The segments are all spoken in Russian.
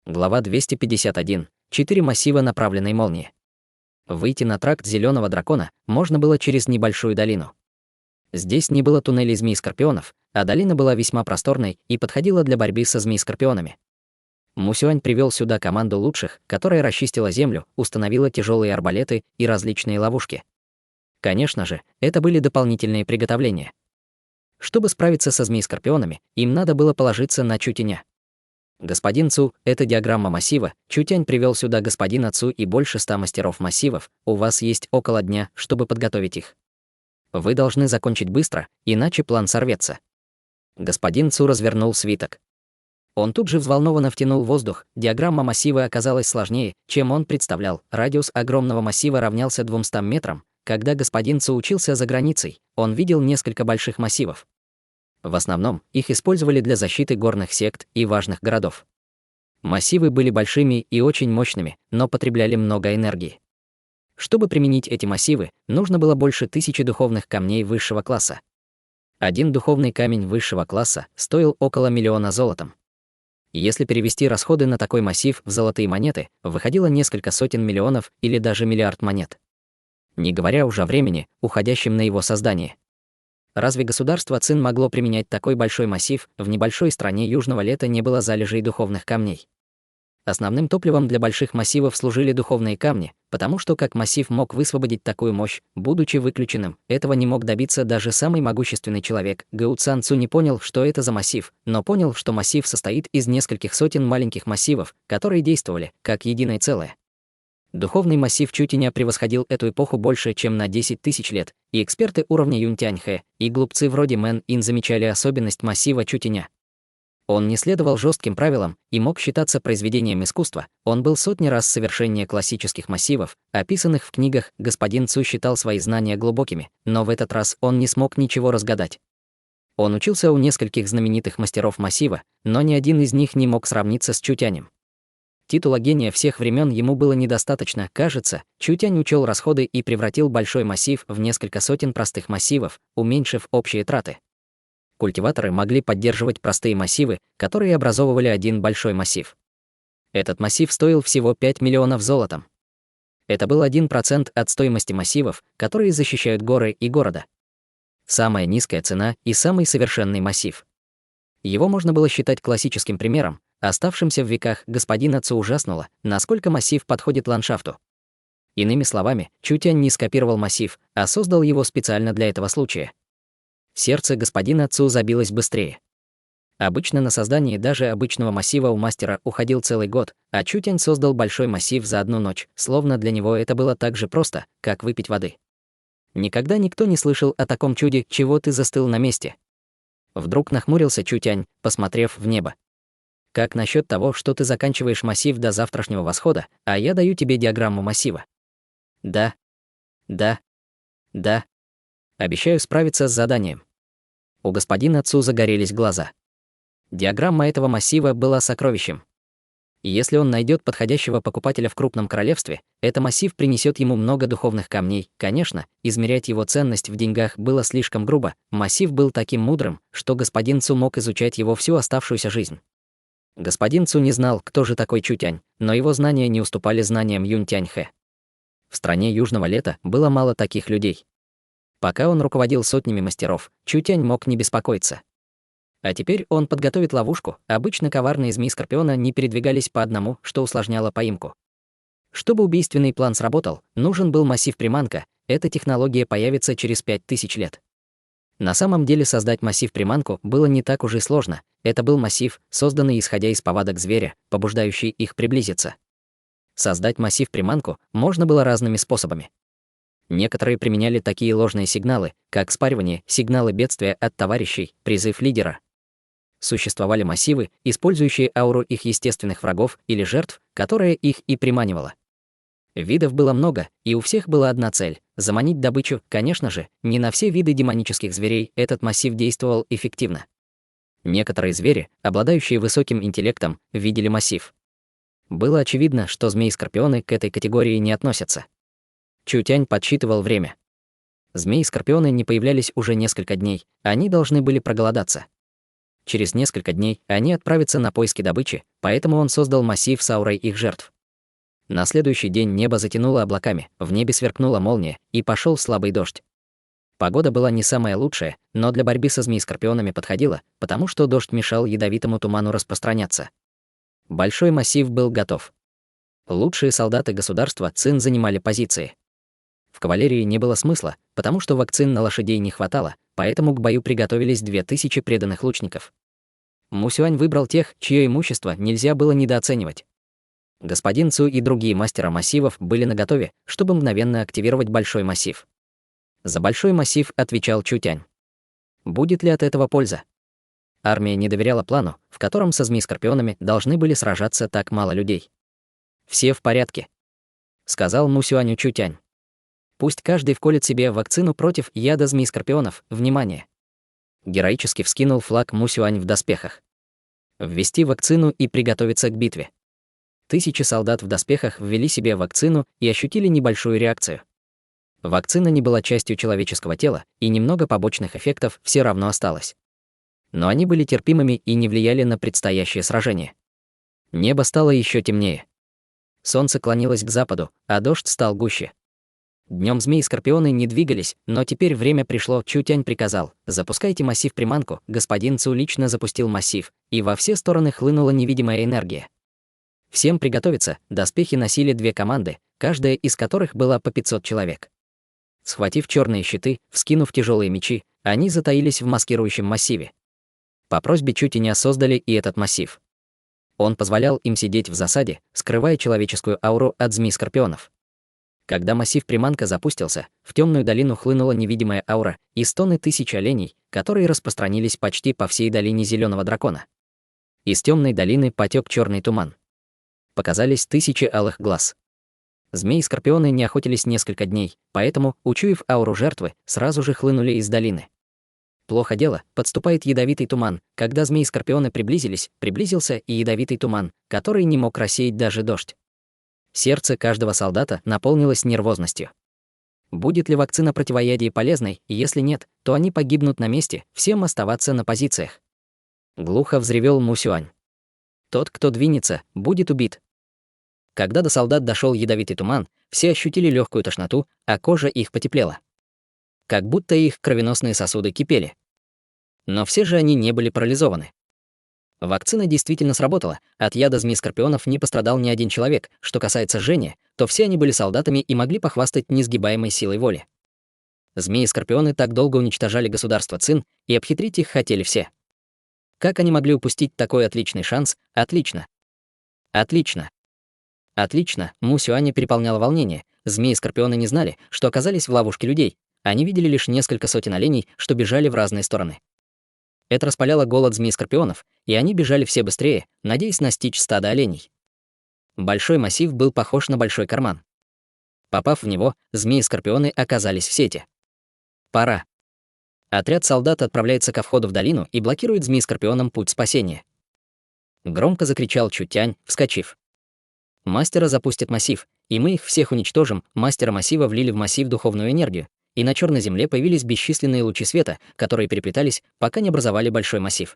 Глава 251. 4 массива направленной молнии. Выйти на тракт Зеленого дракона можно было через небольшую долину. Здесь не было туннелей змей-скорпионов, а долина была весьма просторной и подходила для борьбы со змей-скорпионами. Мусюань привел сюда команду лучших, которая расчистила землю, установила тяжелые арбалеты и различные ловушки. Конечно же, это были дополнительные приготовления. Чтобы справиться со змей-скорпионами, им надо было положиться на Чутяня. Господин Цу, это диаграмма массива, Чутянь привел сюда господина Цу и больше 100 мастеров массивов, у вас есть около дня, чтобы подготовить их. Вы должны закончить быстро, иначе план сорвется. Господин Цу развернул свиток. Он тут же взволнованно втянул воздух, диаграмма массива оказалась сложнее, чем он представлял, радиус огромного массива равнялся 200 метрам. Когда господин Цу учился за границей, он видел несколько больших массивов. В основном, их использовали для защиты горных сект и важных городов. Массивы были большими и очень мощными, но потребляли много энергии. Чтобы применить эти массивы, нужно было больше 1000 духовных камней высшего класса. Один духовный камень высшего класса стоил около 1 000 000 золотом. Если перевести расходы на такой массив в золотые монеты, выходило несколько сотен миллионов или даже миллиард монет. Не говоря уже о времени, уходящем на его создание. Разве государство Цин могло применять такой большой массив? В небольшой стране Южного Лета не было залежей духовных камней. Основным топливом для больших массивов служили духовные камни, потому что как массив мог высвободить такую мощь, будучи выключенным, этого не мог добиться даже самый могущественный человек. Гу Цан Цу не понял, что это за массив, но понял, что массив состоит из нескольких сотен маленьких массивов, которые действовали как единое целое. Духовный массив Чутяня превосходил эту эпоху больше, чем на 10 000 лет, и эксперты уровня Юнтяньхэ и глупцы вроде Мэн Ин замечали особенность массива Чутяня. Он не следовал жестким правилам и мог считаться произведением искусства, он был сотни раз совершеннее классических массивов, описанных в книгах. Господин Цу считал свои знания глубокими, но в этот раз он не смог ничего разгадать. Он учился у нескольких знаменитых мастеров массива, но ни один из них не мог сравниться с Чутянем. Титула гения всех времен ему было недостаточно, кажется, Чутянь учел расходы и превратил большой массив в несколько сотен простых массивов, уменьшив общие траты. Культиваторы могли поддерживать простые массивы, которые образовывали один большой массив. Этот массив стоил всего 5 миллионов золотом. Это был 1% от стоимости массивов, которые защищают горы и города. Самая низкая цена и самый совершенный массив. Его можно было считать классическим примером, оставшимся в веках. Господина Цу ужаснуло, насколько массив подходит ландшафту. Иными словами, Чутянь не скопировал массив, а создал его специально для этого случая. Сердце господина Цу забилось быстрее. Обычно на создание даже обычного массива у мастера уходил целый год, а Чутянь создал большой массив за одну ночь, словно для него это было так же просто, как выпить воды. Никогда никто не слышал о таком чуде. Чего ты застыл на месте? Вдруг нахмурился Чутянь, посмотрев в небо. Как насчет того, что ты заканчиваешь массив до завтрашнего восхода, а я даю тебе диаграмму массива? Да. Да. Да. Обещаю справиться с заданием. У господина Цу загорелись глаза. Диаграмма этого массива была сокровищем. И если он найдет подходящего покупателя в крупном королевстве, этот массив принесет ему много духовных камней. Конечно, измерять его ценность в деньгах было слишком грубо. Массив был таким мудрым, что господин Цу мог изучать его всю оставшуюся жизнь. Господин Цу не знал, кто же такой Чутянь, но его знания не уступали знаниям Юнтяньхэ. В стране Южного Лета было мало таких людей. Пока он руководил сотнями мастеров, Чутянь мог не беспокоиться. А теперь он подготовит ловушку. Обычно коварные змеи-скорпиона не передвигались по одному, что усложняло поимку. Чтобы убийственный план сработал, нужен был массив-приманка. Эта технология появится через 5000 лет. На самом деле создать массив-приманку было не так уж и сложно. Это был массив, созданный исходя из повадок зверя, побуждающий их приблизиться. Создать массив-приманку можно было разными способами. Некоторые применяли такие ложные сигналы, как спаривание, сигналы бедствия от товарищей, призыв лидера. Существовали массивы, использующие ауру их естественных врагов или жертв, которая их и приманивала. Видов было много, и у всех была одна цель — заманить добычу. Конечно же, не на все виды демонических зверей этот массив действовал эффективно. Некоторые звери, обладающие высоким интеллектом, видели массив. Было очевидно, что змеи-скорпионы к этой категории не относятся. Чутянь подсчитывал время. Змеи-скорпионы не появлялись уже несколько дней, они должны были проголодаться. Через несколько дней они отправятся на поиски добычи, поэтому он создал массив с аурой их жертв. На следующий день небо затянуло облаками, в небе сверкнула молния, и пошел слабый дождь. Погода была не самая лучшая, но для борьбы со змей-скорпионами подходила, потому что дождь мешал ядовитому туману распространяться. Большой массив был готов. Лучшие солдаты государства Цин занимали позиции. В кавалерии не было смысла, потому что вакцин на лошадей не хватало, поэтому к бою приготовились 2000 преданных лучников. Мусюань выбрал тех, чье имущество нельзя было недооценивать. Господин Цу и другие мастера массивов были наготове, чтобы мгновенно активировать большой массив. За большой массив отвечал Чутянь. Будет ли от этого польза? Армия не доверяла плану, в котором со змей-скорпионами должны были сражаться так мало людей. «Все в порядке», — сказал Мусюаню Чутянь. «Пусть каждый вколет себе вакцину против яда змей-скорпионов. Внимание!» Героически вскинул флаг Мусюань в доспехах. «Ввести вакцину и приготовиться к битве». Тысячи солдат в доспехах ввели себе вакцину и ощутили небольшую реакцию. Вакцина не была частью человеческого тела, и немного побочных эффектов все равно осталось. Но они были терпимыми и не влияли на предстоящее сражение. Небо стало еще темнее. Солнце клонилось к западу, а дождь стал гуще. Днем змеи-скорпионы не двигались, но теперь время пришло. Чутянь приказал: «Запускайте массив-приманку». Господин Цу лично запустил массив, и во все стороны хлынула невидимая энергия. Всем приготовиться. Доспехи носили 2 команды, каждая из которых была по 500 человек. Схватив черные щиты, вскинув тяжелые мечи, они затаились в маскирующем массиве. По просьбе Чутяня создали и этот массив. Он позволял им сидеть в засаде, скрывая человеческую ауру от змей-скорпионов. Когда массив-приманка запустился, в темную долину хлынула невидимая аура и стоны тысяч оленей, которые распространились почти по всей долине Зеленого дракона. Из темной долины потек черный туман. Показались тысячи алых глаз. Змеи-скорпионы не охотились несколько дней, поэтому, учуяв ауру жертвы, сразу же хлынули из долины. Плохо дело, подступает ядовитый туман. Когда змеи-скорпионы приблизился и ядовитый туман, который не мог рассеять даже дождь. Сердце каждого солдата наполнилось нервозностью. Будет ли вакцина противоядия полезной, и если нет, то они погибнут на месте, всем оставаться на позициях. Глухо взревел Мусюань. Тот, кто двинется, будет убит. Когда до солдат дошел ядовитый туман, все ощутили легкую тошноту, а кожа их потеплела. Как будто их кровеносные сосуды кипели. Но все же они не были парализованы. Вакцина действительно сработала, от яда змей-скорпионов не пострадал ни один человек. Что касается Жени, то все они были солдатами и могли похвастать несгибаемой силой воли. Змеи-скорпионы так долго уничтожали государство Цин, и обхитрить их хотели все. Как они могли упустить такой отличный шанс? Отлично. Отлично. Отлично. Мусюаня переполняло волнение. Змеи-скорпионы не знали, что оказались в ловушке людей. Они видели лишь несколько сотен оленей, что бежали в разные стороны. Это распаляло голод змей-скорпионов, и они бежали все быстрее, надеясь настичь стадо оленей. Большой массив был похож на большой карман. Попав в него, змеи-скорпионы оказались в сети. Пора. Отряд солдат отправляется ко входу в долину и блокирует змей-скорпионам путь спасения. Громко закричал Чутянь, вскочив. Мастера запустит массив, и мы их всех уничтожим. Мастера массива влили в массив духовную энергию, и на черной земле появились бесчисленные лучи света, которые переплетались, пока не образовали большой массив.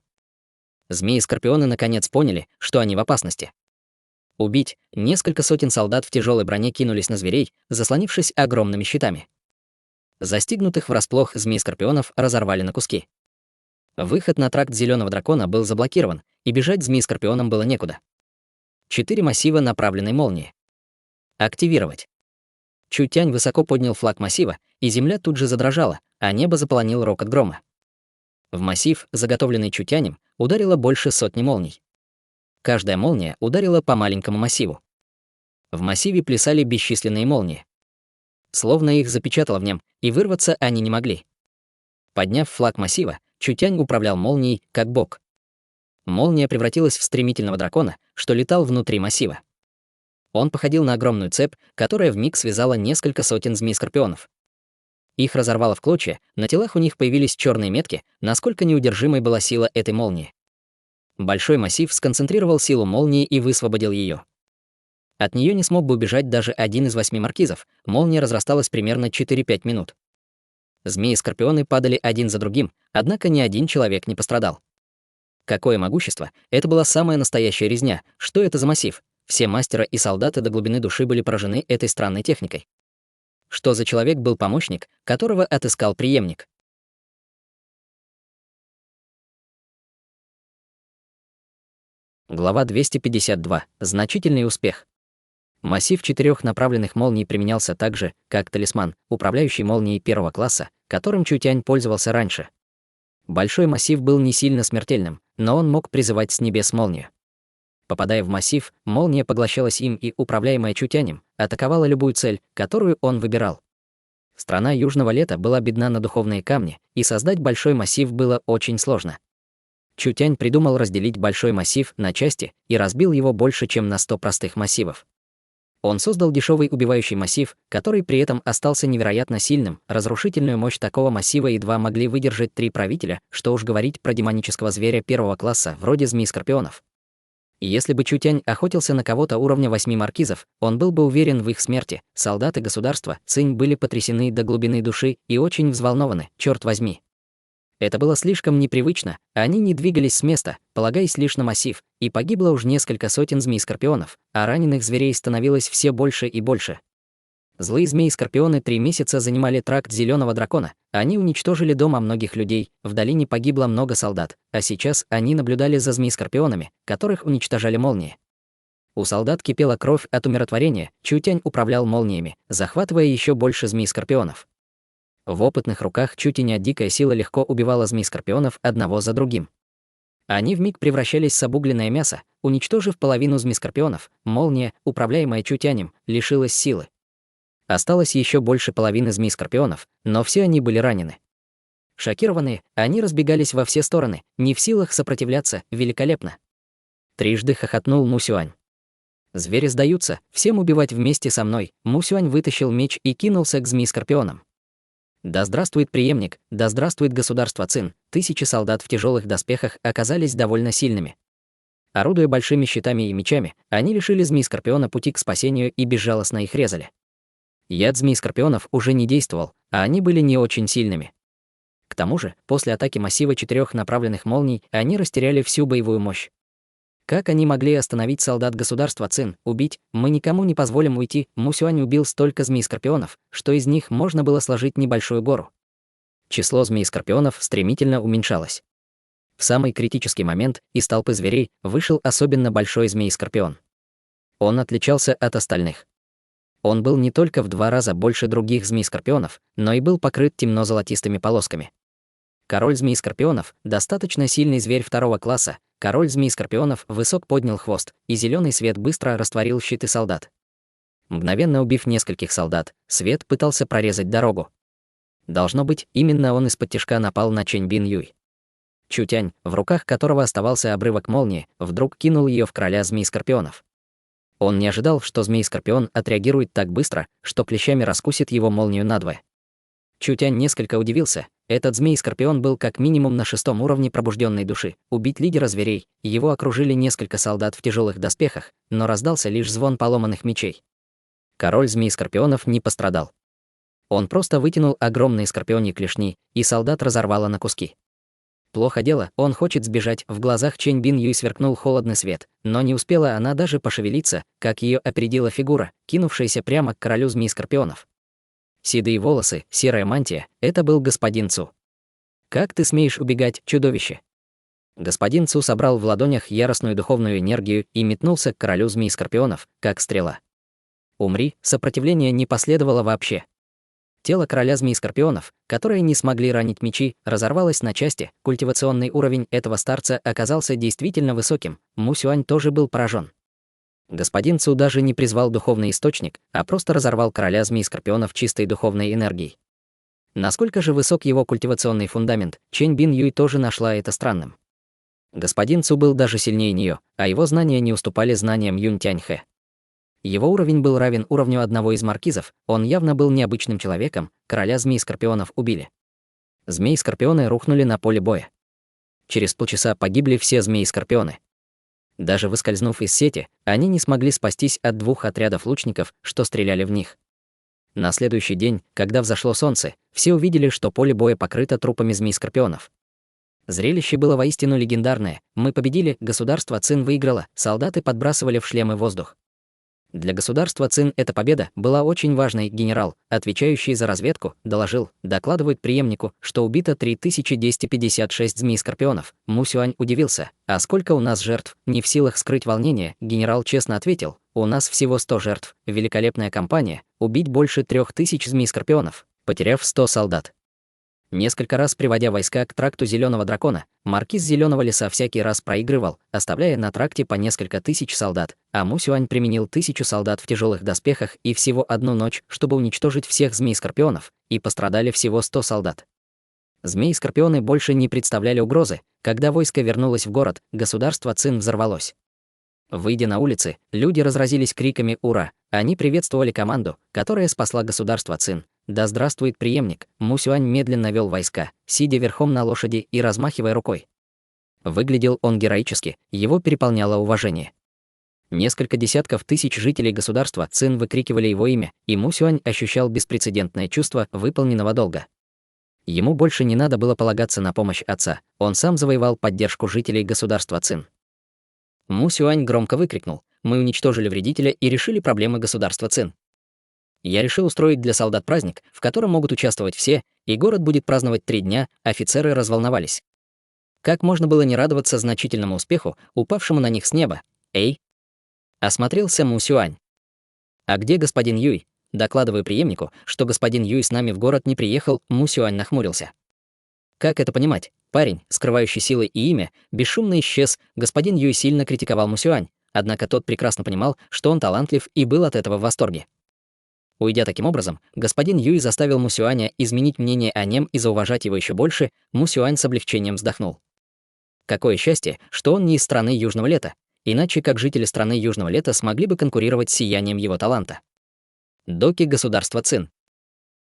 Змеи-скорпионы наконец поняли, что они в опасности. Убить. Несколько сотен солдат в тяжелой броне кинулись на зверей, заслонившись огромными щитами. Застигнутых врасплох змей-скорпионов разорвали на куски. Выход на тракт Зеленого дракона был заблокирован, и бежать змей-скорпионам было некуда. 4 массива направленной молнии. Активировать. Чутянь высоко поднял флаг массива, и земля тут же задрожала, а небо заполонил рокот грома. В массив, заготовленный Чутянем, ударило больше сотни молний. Каждая молния ударила по маленькому массиву. В массиве плясали бесчисленные молнии. Словно их запечатало в нем, и вырваться они не могли. Подняв флаг массива, Чутянь управлял молнией, как бог. Молния превратилась в стремительного дракона, что летал внутри массива. Он походил на огромную цепь, которая вмиг связала несколько сотен змей-скорпионов. Их разорвало в клочья, на телах у них появились черные метки, насколько неудержимой была сила этой молнии. Большой массив сконцентрировал силу молнии и высвободил ее. От нее не смог бы убежать даже один из 8 маркизов, молния разрасталась примерно 4-5 минут. Змеи-скорпионы падали один за другим, однако ни один человек не пострадал. Какое могущество! Это была самая настоящая резня. Что это за массив? Все мастера и солдаты до глубины души были поражены этой странной техникой. Что за человек был помощник, которого отыскал преемник? Глава 252. Значительный успех. Массив 4 направленных молний применялся так же, как талисман, управляющий молнией первого класса, которым Чутянь пользовался раньше. Большой массив был не сильно смертельным, но он мог призывать с небес молнию. Попадая в массив, молния поглощалась им и, управляемая Чутянем, атаковала любую цель, которую он выбирал. Страна Южного Лета была бедна на духовные камни, и создать большой массив было очень сложно. Чутянь придумал разделить большой массив на части и разбил его больше, чем на 100 простых массивов. Он создал дешевый убивающий массив, который при этом остался невероятно сильным. Разрушительную мощь такого массива едва могли выдержать 3 правителя, что уж говорить про демонического зверя первого класса, вроде змей-скорпионов. И если бы Чутянь охотился на кого-то уровня 8 маркизов, он был бы уверен в их смерти. Солдаты государства Цинь были потрясены до глубины души и очень взволнованы, черт возьми. Это было слишком непривычно, они не двигались с места, полагаясь лишь на массив, и погибло уж несколько сотен змей-скорпионов, а раненых зверей становилось все больше и больше. Злые змеи-скорпионы 3 месяца занимали тракт Зеленого дракона, они уничтожили дома многих людей, в долине погибло много солдат, а сейчас они наблюдали за змей-скорпионами, которых уничтожали молнии. У солдат кипела кровь от умиротворения, Чутянь управлял молниями, захватывая еще больше змей-скорпионов. В опытных руках Чутяня дикая сила легко убивала змей-скорпионов одного за другим. Они вмиг превращались в обугленное мясо, уничтожив половину змей-скорпионов, молния, управляемая Чутянем, лишилась силы. Осталось еще больше половины змей-скорпионов, но все они были ранены. Шокированные, они разбегались во все стороны, не в силах сопротивляться, великолепно. Трижды хохотнул Мусюань. Звери сдаются, всем убивать вместе со мной. Мусюань вытащил меч и кинулся к змей-скорпионам. Да здравствует преемник, да здравствует государство Цин. Тысячи солдат в тяжелых доспехах оказались довольно сильными. Орудуя большими щитами и мечами, они лишили змей-скорпиона пути к спасению и безжалостно их резали. Яд змей-скорпионов уже не действовал, а они были не очень сильными. К тому же, после атаки массива 4 направленных молний, они растеряли всю боевую мощь. Как они могли остановить солдат государства Цин, убить? Мы никому не позволим уйти. Мусюань убил столько змей-скорпионов, что из них можно было сложить небольшую гору. Число змей-скорпионов стремительно уменьшалось. В самый критический момент из толпы зверей вышел особенно большой змей-скорпион. Он отличался от остальных. Он был не только в 2 раза больше других змей-скорпионов, но и был покрыт темно-золотистыми полосками. Король змей-скорпионов, достаточно сильный зверь 2 класса, король змей-скорпионов высок поднял хвост, и зеленый свет быстро растворил щиты солдат. Мгновенно убив нескольких солдат, свет пытался прорезать дорогу. Должно быть, именно он из-под-тишка напал на Чэнь Бин Юй. Чутянь, в руках которого оставался обрывок молнии, вдруг кинул ее в короля змей-скорпионов. Он не ожидал, что змей-скорпион отреагирует так быстро, что клещами раскусит его молнию надвое. Чутянь несколько удивился. Этот змей-скорпион был как минимум на 6-м уровне пробужденной души. Убить лидера зверей, его окружили несколько солдат в тяжелых доспехах, но раздался лишь звон поломанных мечей. Король змей-скорпионов не пострадал. Он просто вытянул огромные скорпионьи клешни, и солдат разорвало на куски. Плохо дело, он хочет сбежать. В глазах Чэнь Бин Юй сверкнул холодный свет, но не успела она даже пошевелиться, как ее опередила фигура, кинувшаяся прямо к королю змей-скорпионов. Седые волосы, серая мантия — это был господин Цу. «Как ты смеешь убегать, чудовище?» Господин Цу собрал в ладонях яростную духовную энергию и метнулся к королю змей-скорпионов, как стрела. «Умри», сопротивления не последовало вообще. Тело короля змей-скорпионов, которые не смогли ранить мечи, разорвалось на части. Культивационный уровень этого старца оказался действительно высоким. Мусюань тоже был поражен. Господин Цу даже не призвал духовный источник, а просто разорвал короля змей-скорпионов чистой духовной энергией. Насколько же высок его культивационный фундамент, Чэнь Бин Юй тоже нашла это странным. Господин Цу был даже сильнее нее, а его знания не уступали знаниям Юнь Тяньхэ. Его уровень был равен уровню одного из маркизов, он явно был необычным человеком, короля змей-скорпионов убили. Змеи-скорпионы рухнули на поле боя. Через полчаса погибли все змеи-скорпионы. Даже выскользнув из сети, они не смогли спастись от 2 отрядов лучников, что стреляли в них. На следующий день, когда взошло солнце, все увидели, что поле боя покрыто трупами змей-скорпионов. Зрелище было воистину легендарное. Мы победили, государство Цин выиграло, солдаты подбрасывали в шлемы воздух. Для государства Цин эта победа была очень важной. Генерал, отвечающий за разведку, доложил, докладывает преемнику, что убито 3256 змей-скорпионов. Му Сюань удивился. А сколько у нас жертв? Не в силах скрыть волнение, генерал честно ответил. У нас всего 100 жертв. Великолепная кампания. Убить больше 3000 змей-скорпионов, потеряв 100 солдат. Несколько раз приводя войска к тракту Зеленого дракона, маркиз Зеленого леса всякий раз проигрывал, оставляя на тракте по несколько тысяч солдат, а Му Сюань применил 1000 солдат в тяжелых доспехах и всего одну ночь, чтобы уничтожить всех змей-скорпионов, и пострадали всего 100 солдат. Змеи-скорпионы больше не представляли угрозы. Когда войско вернулось в город, государство Цин взорвалось. Выйдя на улицы, люди разразились криками «Ура!». Они приветствовали команду, которая спасла государство Цин. Да здравствует преемник! Му Сюань медленно вел войска, сидя верхом на лошади и размахивая рукой. Выглядел он героически, его переполняло уважение. Несколько десятков тысяч жителей государства Цин выкрикивали его имя, и Му Сюань ощущал беспрецедентное чувство выполненного долга. Ему больше не надо было полагаться на помощь отца, он сам завоевал поддержку жителей государства Цин. Му Сюань громко выкрикнул: «Мы уничтожили вредителя и решили проблемы государства Цин. Я решил устроить для солдат праздник, в котором могут участвовать все, и город будет праздновать 3 дня», офицеры разволновались. Как можно было не радоваться значительному успеху, упавшему на них с неба? «Эй!» — осмотрелся Му Сюань. «А где господин Юй?» Докладываю преемнику, что господин Юй с нами в город не приехал. Му Сюань нахмурился. Как это понимать? Парень, скрывающий силы и имя, бесшумно исчез. Господин Юй сильно критиковал Му Сюань, однако тот прекрасно понимал, что он талантлив и был от этого в восторге. Уйдя таким образом, господин Юй заставил Му Сюаня изменить мнение о нем и зауважать его еще больше. Му Сюань с облегчением вздохнул. Какое счастье, что он не из страны Южного Лета, иначе как жители страны Южного Лета смогли бы конкурировать с сиянием его таланта. Доки государства Цин.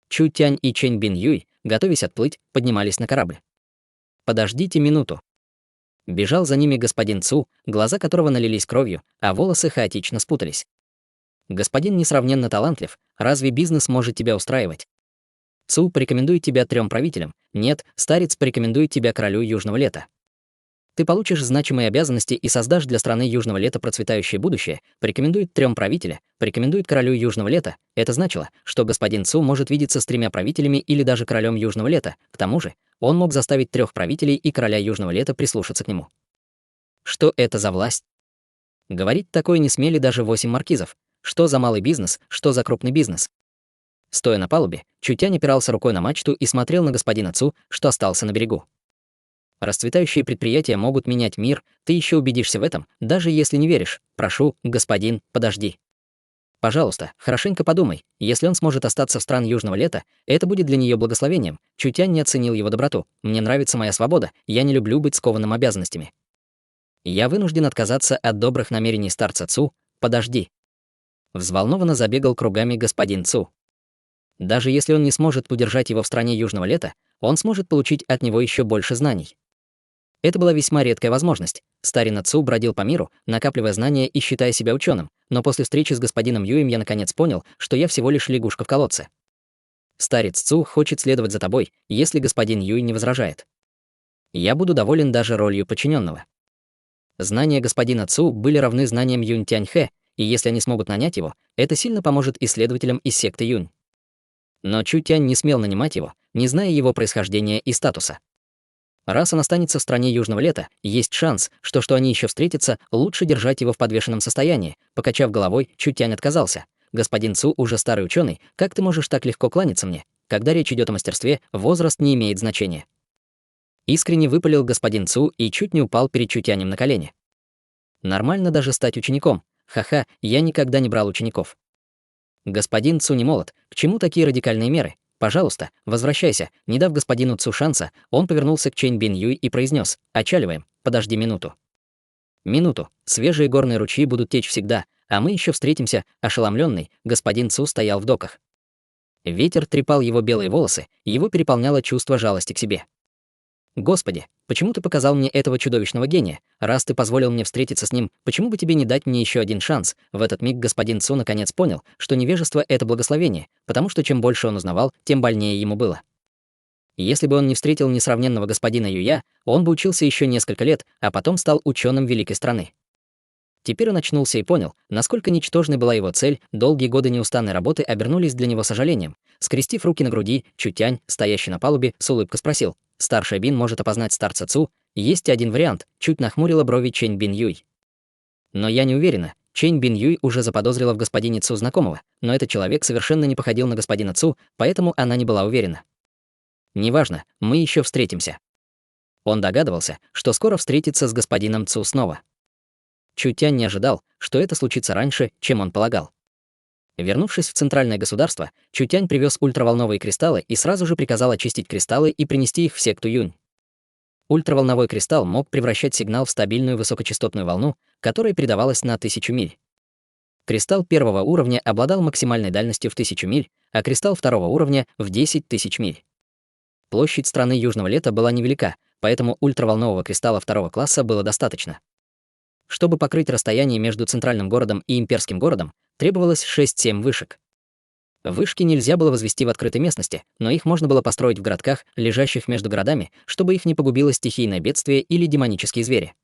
Чу Тянь и Чэнь Бин Юй, готовясь отплыть, поднимались на корабль. «Подождите минуту». Бежал за ними господин Цу, глаза которого налились кровью, а волосы хаотично спутались. «Господин несравненно талантлив, разве бизнес может тебя устраивать? Цу порекомендует тебя 3 правителям. Нет, старец порекомендует тебя королю Южного Лета. Ты получишь значимые обязанности и создашь для страны Южного Лета процветающее будущее. Порекомендует 3 правителя, порекомендует королю Южного Лета. Это значило, что господин Цу может видеться с 3 правителями или даже королем Южного Лета. К тому же, он мог заставить 3 правителей и короля Южного Лета прислушаться к нему. Что это за власть? Говорить такое не смели даже 8 маркизов. Что за малый бизнес, что за крупный бизнес? Стоя на палубе, Чу Тянь опирался рукой на мачту и смотрел на господина Цу, что остался на берегу. Расцветающие предприятия могут менять мир, ты еще убедишься в этом, даже если не веришь. Прошу, господин, подожди. Пожалуйста, хорошенько подумай, если он сможет остаться в стран Южного Лета, это будет для нее благословением. Чу Тянь не оценил его доброту. Мне нравится моя свобода, я не люблю быть скованным обязанностями. Я вынужден отказаться от добрых намерений старца Цу. Подожди. Взволнованно забегал кругами господин Цу. Даже если он не сможет удержать его в стране Южного Лета, он сможет получить от него еще больше знаний. Это была весьма редкая возможность. Старина Цу бродил по миру, накапливая знания и считая себя ученым, но после встречи с господином Юем я наконец понял, что я всего лишь лягушка в колодце. Старец Цу хочет следовать за тобой, если господин Юй не возражает. Я буду доволен даже ролью подчиненного. Знания господина Цу были равны знаниям Юнь Тяньхэ, и если они смогут нанять его, это сильно поможет исследователям из секты Юнь. Но Чу Тянь не смел нанимать его, не зная его происхождения и статуса. Раз он останется в стране Южного Лета, есть шанс, что они еще встретятся, лучше держать его в подвешенном состоянии. Покачав головой, Чу Тянь отказался. Господин Цу уже старый ученый, как ты можешь так легко кланяться мне? Когда речь идет о мастерстве, возраст не имеет значения. Искренне выпалил господин Цу и чуть не упал перед Чу Тянем на колени. Нормально даже стать учеником. Ха-ха, я никогда не брал учеников. Господин Цу не молод, к чему такие радикальные меры? Пожалуйста, возвращайся. Не дав господину Цу шанса, он повернулся к Чэнь Бин Юй и произнес: «Отчаливаем, подожди минуту». Минуту, свежие горные ручьи будут течь всегда, а мы еще встретимся. Ошеломленный, господин Цу стоял в доках. Ветер трепал его белые волосы, его переполняло чувство жалости к себе. «Господи, почему ты показал мне этого чудовищного гения? Раз ты позволил мне встретиться с ним, почему бы тебе не дать мне еще один шанс?» В этот миг господин Цу наконец понял, что невежество — это благословение, потому что чем больше он узнавал, тем больнее ему было. Если бы он не встретил несравненного господина Юя, он бы учился еще несколько лет, а потом стал ученым великой страны. Теперь он очнулся и понял, насколько ничтожной была его цель. Долгие годы неустанной работы обернулись для него сожалением. Скрестив руки на груди, Чутянь, стоящий на палубе, с улыбкой спросил: «Старший Бин может опознать старца Цу? Есть один вариант», — чуть нахмурила брови Чэнь Бин Юй. «Но я не уверена». Чэнь Бин Юй уже заподозрила в господине Цу знакомого, но этот человек совершенно не походил на господина Цу, поэтому она не была уверена. «Неважно, мы еще встретимся». Он догадывался, что скоро встретится с господином Цу снова. Чутянь не ожидал, что это случится раньше, чем он полагал. Вернувшись в центральное государство, Чутянь привез ультраволновые кристаллы и сразу же приказал очистить кристаллы и принести их в секту Юнь. Ультраволновой кристалл мог превращать сигнал в стабильную высокочастотную волну, которая передавалась на 1000 миль. Кристалл первого уровня обладал максимальной дальностью в 1000 миль, а кристалл второго уровня — в 10 000 миль. Площадь страны Южного Лета была невелика, поэтому ультраволнового кристалла второго класса было достаточно. Чтобы покрыть расстояние между центральным городом и имперским городом, требовалось 6-7 вышек. Вышки нельзя было возвести в открытой местности, но их можно было построить в городках, лежащих между городами, чтобы их не погубило стихийное бедствие или демонические звери.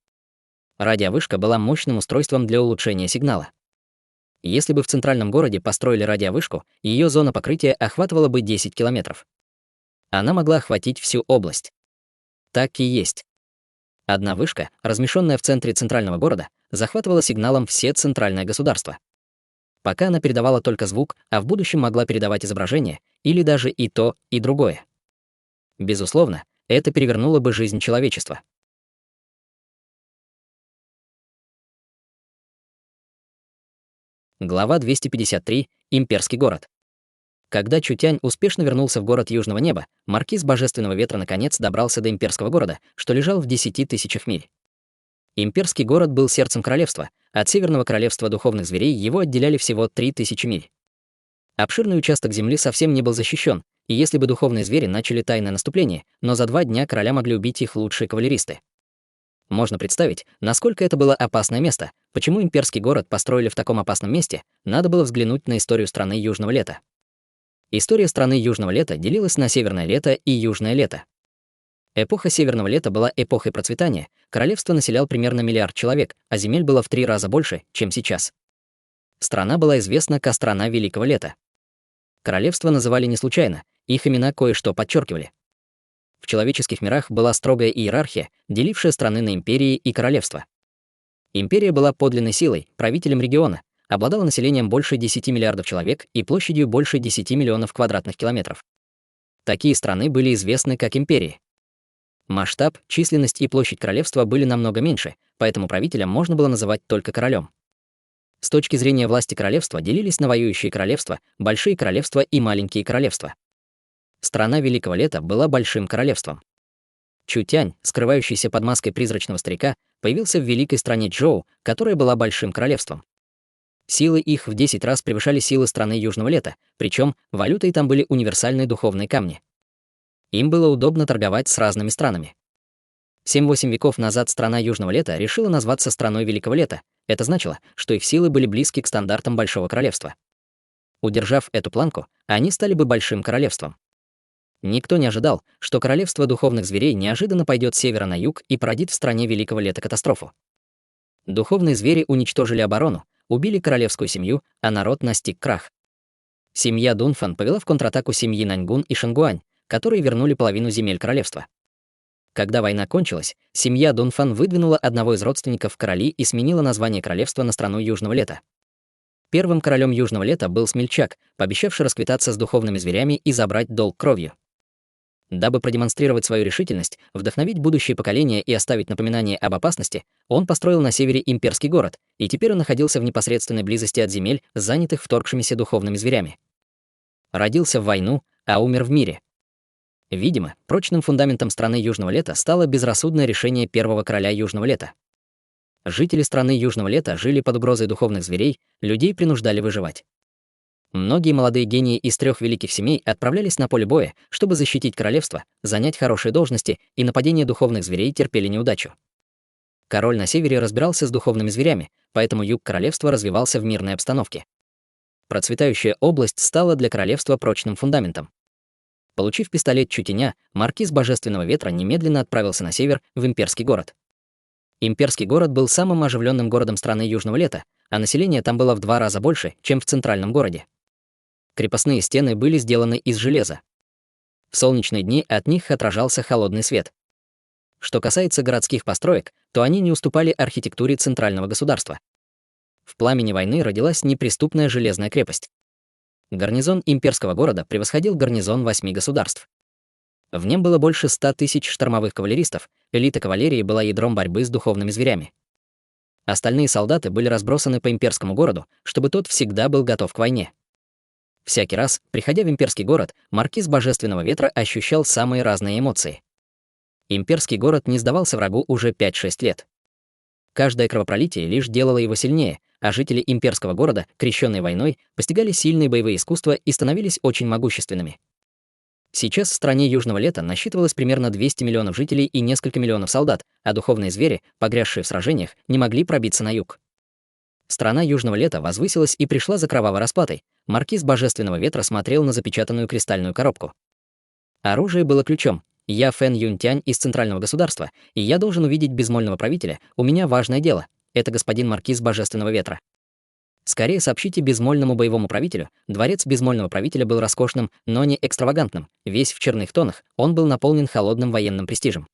Радиовышка была мощным устройством для улучшения сигнала. Если бы в центральном городе построили радиовышку, ее зона покрытия охватывала бы 10 километров. Она могла охватить всю область. Так и есть. Одна вышка, размещенная в центре центрального города, захватывала сигналом все центральное государство. Пока она передавала только звук, а в будущем могла передавать изображение, или даже и то, и другое. Безусловно, это перевернуло бы жизнь человечества. Глава 253. Имперский город. Когда Чутянь успешно вернулся в город Южного неба, маркиз Божественного ветра наконец добрался до имперского города, что лежал в 10 000 миль. Имперский город был сердцем королевства. От Северного королевства духовных зверей его отделяли всего 3000 миль. Обширный участок земли совсем не был защищен, и если бы духовные звери начали тайное наступление, но за 2 дня короля могли убить их лучшие кавалеристы. Можно представить, насколько это было опасное место. Почему имперский город построили в таком опасном месте, надо было взглянуть на историю страны Южного Лета. История страны Южного Лета делилась на Северное Лето и Южное Лето. Эпоха Северного Лета была эпохой процветания, королевство населял примерно 1 миллиард человек, а земель было в 3 раза больше, чем сейчас. Страна была известна как страна Великого Лета. Королевство называли не случайно, их имена кое-что подчеркивали. В человеческих мирах была строгая иерархия, делившая страны на империи и королевства. Империя была подлинной силой, правителем региона, обладала населением больше 10 миллиардов человек и площадью больше 10 миллионов квадратных километров. Такие страны были известны как империи. Масштаб, численность и площадь королевства были намного меньше, поэтому правителя можно было называть только королем. С точки зрения власти королевства делились на воюющие королевства, большие королевства и маленькие королевства. Страна Великого Лета была большим королевством. Чутянь, скрывающийся под маской призрачного старика, появился в великой стране Чжоу, которая была большим королевством. Силы их в 10 раз превышали силы страны Южного Лета, причем валютой там были универсальные духовные камни. Им было удобно торговать с разными странами. 7-8 веков назад страна Южного Лета решила назваться страной Великого Лета. Это значило, что их силы были близки к стандартам Большого Королевства. Удержав эту планку, они стали бы Большим Королевством. Никто не ожидал, что королевство духовных зверей неожиданно пойдет с севера на юг и породит в стране Великого Лета катастрофу. Духовные звери уничтожили оборону, убили королевскую семью, а народ настиг крах. Семья Дунфан повела в контратаку семьи Наньгун и Шангуань, которые вернули половину земель королевства. Когда война кончилась, семья Дунфан выдвинула одного из родственников в короли и сменила название королевства на страну Южного Лета. Первым королем Южного Лета был Смельчак, пообещавший расквитаться с духовными зверями и забрать долг кровью. Дабы продемонстрировать свою решительность, вдохновить будущее поколение и оставить напоминание об опасности, он построил на севере имперский город, и теперь он находился в непосредственной близости от земель, занятых вторгшимися духовными зверями. Родился в войну, а умер в мире. Видимо, прочным фундаментом страны Южного Лета стало безрассудное решение первого короля Южного Лета. Жители страны Южного Лета жили под угрозой духовных зверей, людей принуждали выживать. Многие молодые гении из 3 великих семей отправлялись на поле боя, чтобы защитить королевство, занять хорошие должности, и нападения духовных зверей терпели неудачу. Король на севере разбирался с духовными зверями, поэтому юг королевства развивался в мирной обстановке. Процветающая область стала для королевства прочным фундаментом. Получив пистолет Чутеня, маркиз Божественного Ветра немедленно отправился на север, в имперский город. Имперский город был самым оживленным городом страны Южного Лета, а население там было в 2 раза больше, чем в центральном городе. Крепостные стены были сделаны из железа. В солнечные дни от них отражался холодный свет. Что касается городских построек, то они не уступали архитектуре центрального государства. В пламени войны родилась неприступная железная крепость. Гарнизон имперского города превосходил гарнизон 8 государств. В нем было больше 100 тысяч штормовых кавалеристов, элита кавалерии была ядром борьбы с духовными зверями. Остальные солдаты были разбросаны по имперскому городу, чтобы тот всегда был готов к войне. Всякий раз, приходя в имперский город, маркиз Божественного Ветра ощущал самые разные эмоции. Имперский город не сдавался врагу уже 5-6 лет. Каждое кровопролитие лишь делало его сильнее, а жители имперского города, крещенные войной, постигали сильные боевые искусства и становились очень могущественными. Сейчас в стране Южного Лета насчитывалось примерно 200 миллионов жителей и несколько миллионов солдат, а духовные звери, погрязшие в сражениях, не могли пробиться на юг. Страна Южного Лета возвысилась и пришла за кровавой расплатой. Маркиз Божественного Ветра смотрел на запечатанную кристальную коробку. Оружие было ключом. Я Фэн Юнтянь из Центрального государства, и я должен увидеть безмольного правителя. У меня важное дело. Это господин маркиз Божественного Ветра. Скорее сообщите безмольному боевому правителю. Дворец безмольного правителя был роскошным, но не экстравагантным. Весь в черных тонах, он был наполнен холодным военным престижем.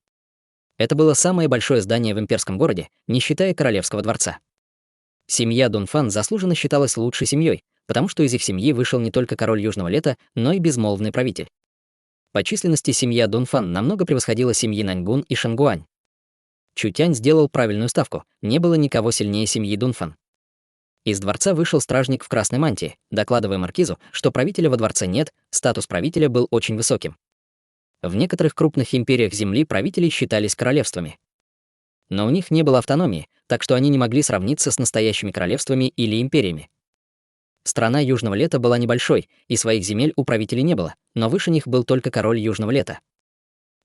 Это было самое большое здание в имперском городе, не считая королевского дворца. Семья Дунфан заслуженно считалась лучшей семьей, потому что из их семьи вышел не только король Южного Лета, но и безмолвный правитель. По численности семья Дунфан намного превосходила семьи Наньгун и Шангуань. Чутянь сделал правильную ставку, не было никого сильнее семьи Дунфан. Из дворца вышел стражник в красной мантии, докладывая маркизу, что правителя во дворце нет, статус правителя был очень высоким. В некоторых крупных империях Земли правители считались королевствами. Но у них не было автономии, так что они не могли сравниться с настоящими королевствами или империями. Страна Южного Лета была небольшой, и своих земель у правителей не было, но выше них был только король Южного Лета.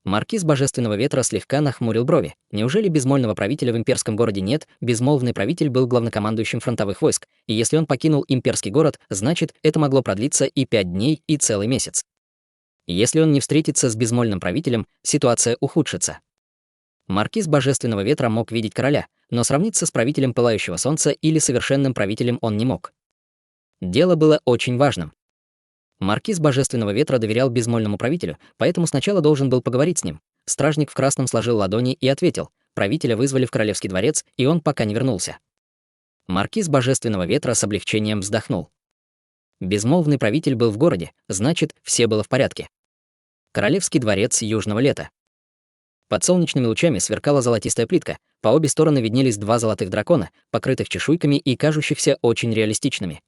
Маркиз Божественного Ветра слегка нахмурил брови. Неужели безмольного правителя в имперском городе нет? Безмолвный правитель был главнокомандующим фронтовых войск, и если он покинул имперский город, значит, это могло продлиться и 5 дней, и целый месяц. Если он не встретится с безмольным правителем, ситуация ухудшится. Маркиз Божественного Ветра мог видеть короля, но сравниться с правителем Пылающего Солнца или совершенным правителем он не мог. Дело было очень важным. Маркиз Божественного Ветра доверял безмольному правителю, поэтому сначала должен был поговорить с ним. Стражник в красном сложил ладони и ответил: правителя вызвали в королевский дворец, и он пока не вернулся. Маркиз Божественного Ветра с облегчением вздохнул. Безмолвный правитель был в городе, значит, все было в порядке. Королевский дворец Южного Лета. Под солнечными лучами сверкала золотистая плитка, по обе стороны виднелись 2 золотых дракона, покрытых чешуйками и кажущихся очень реалистичными.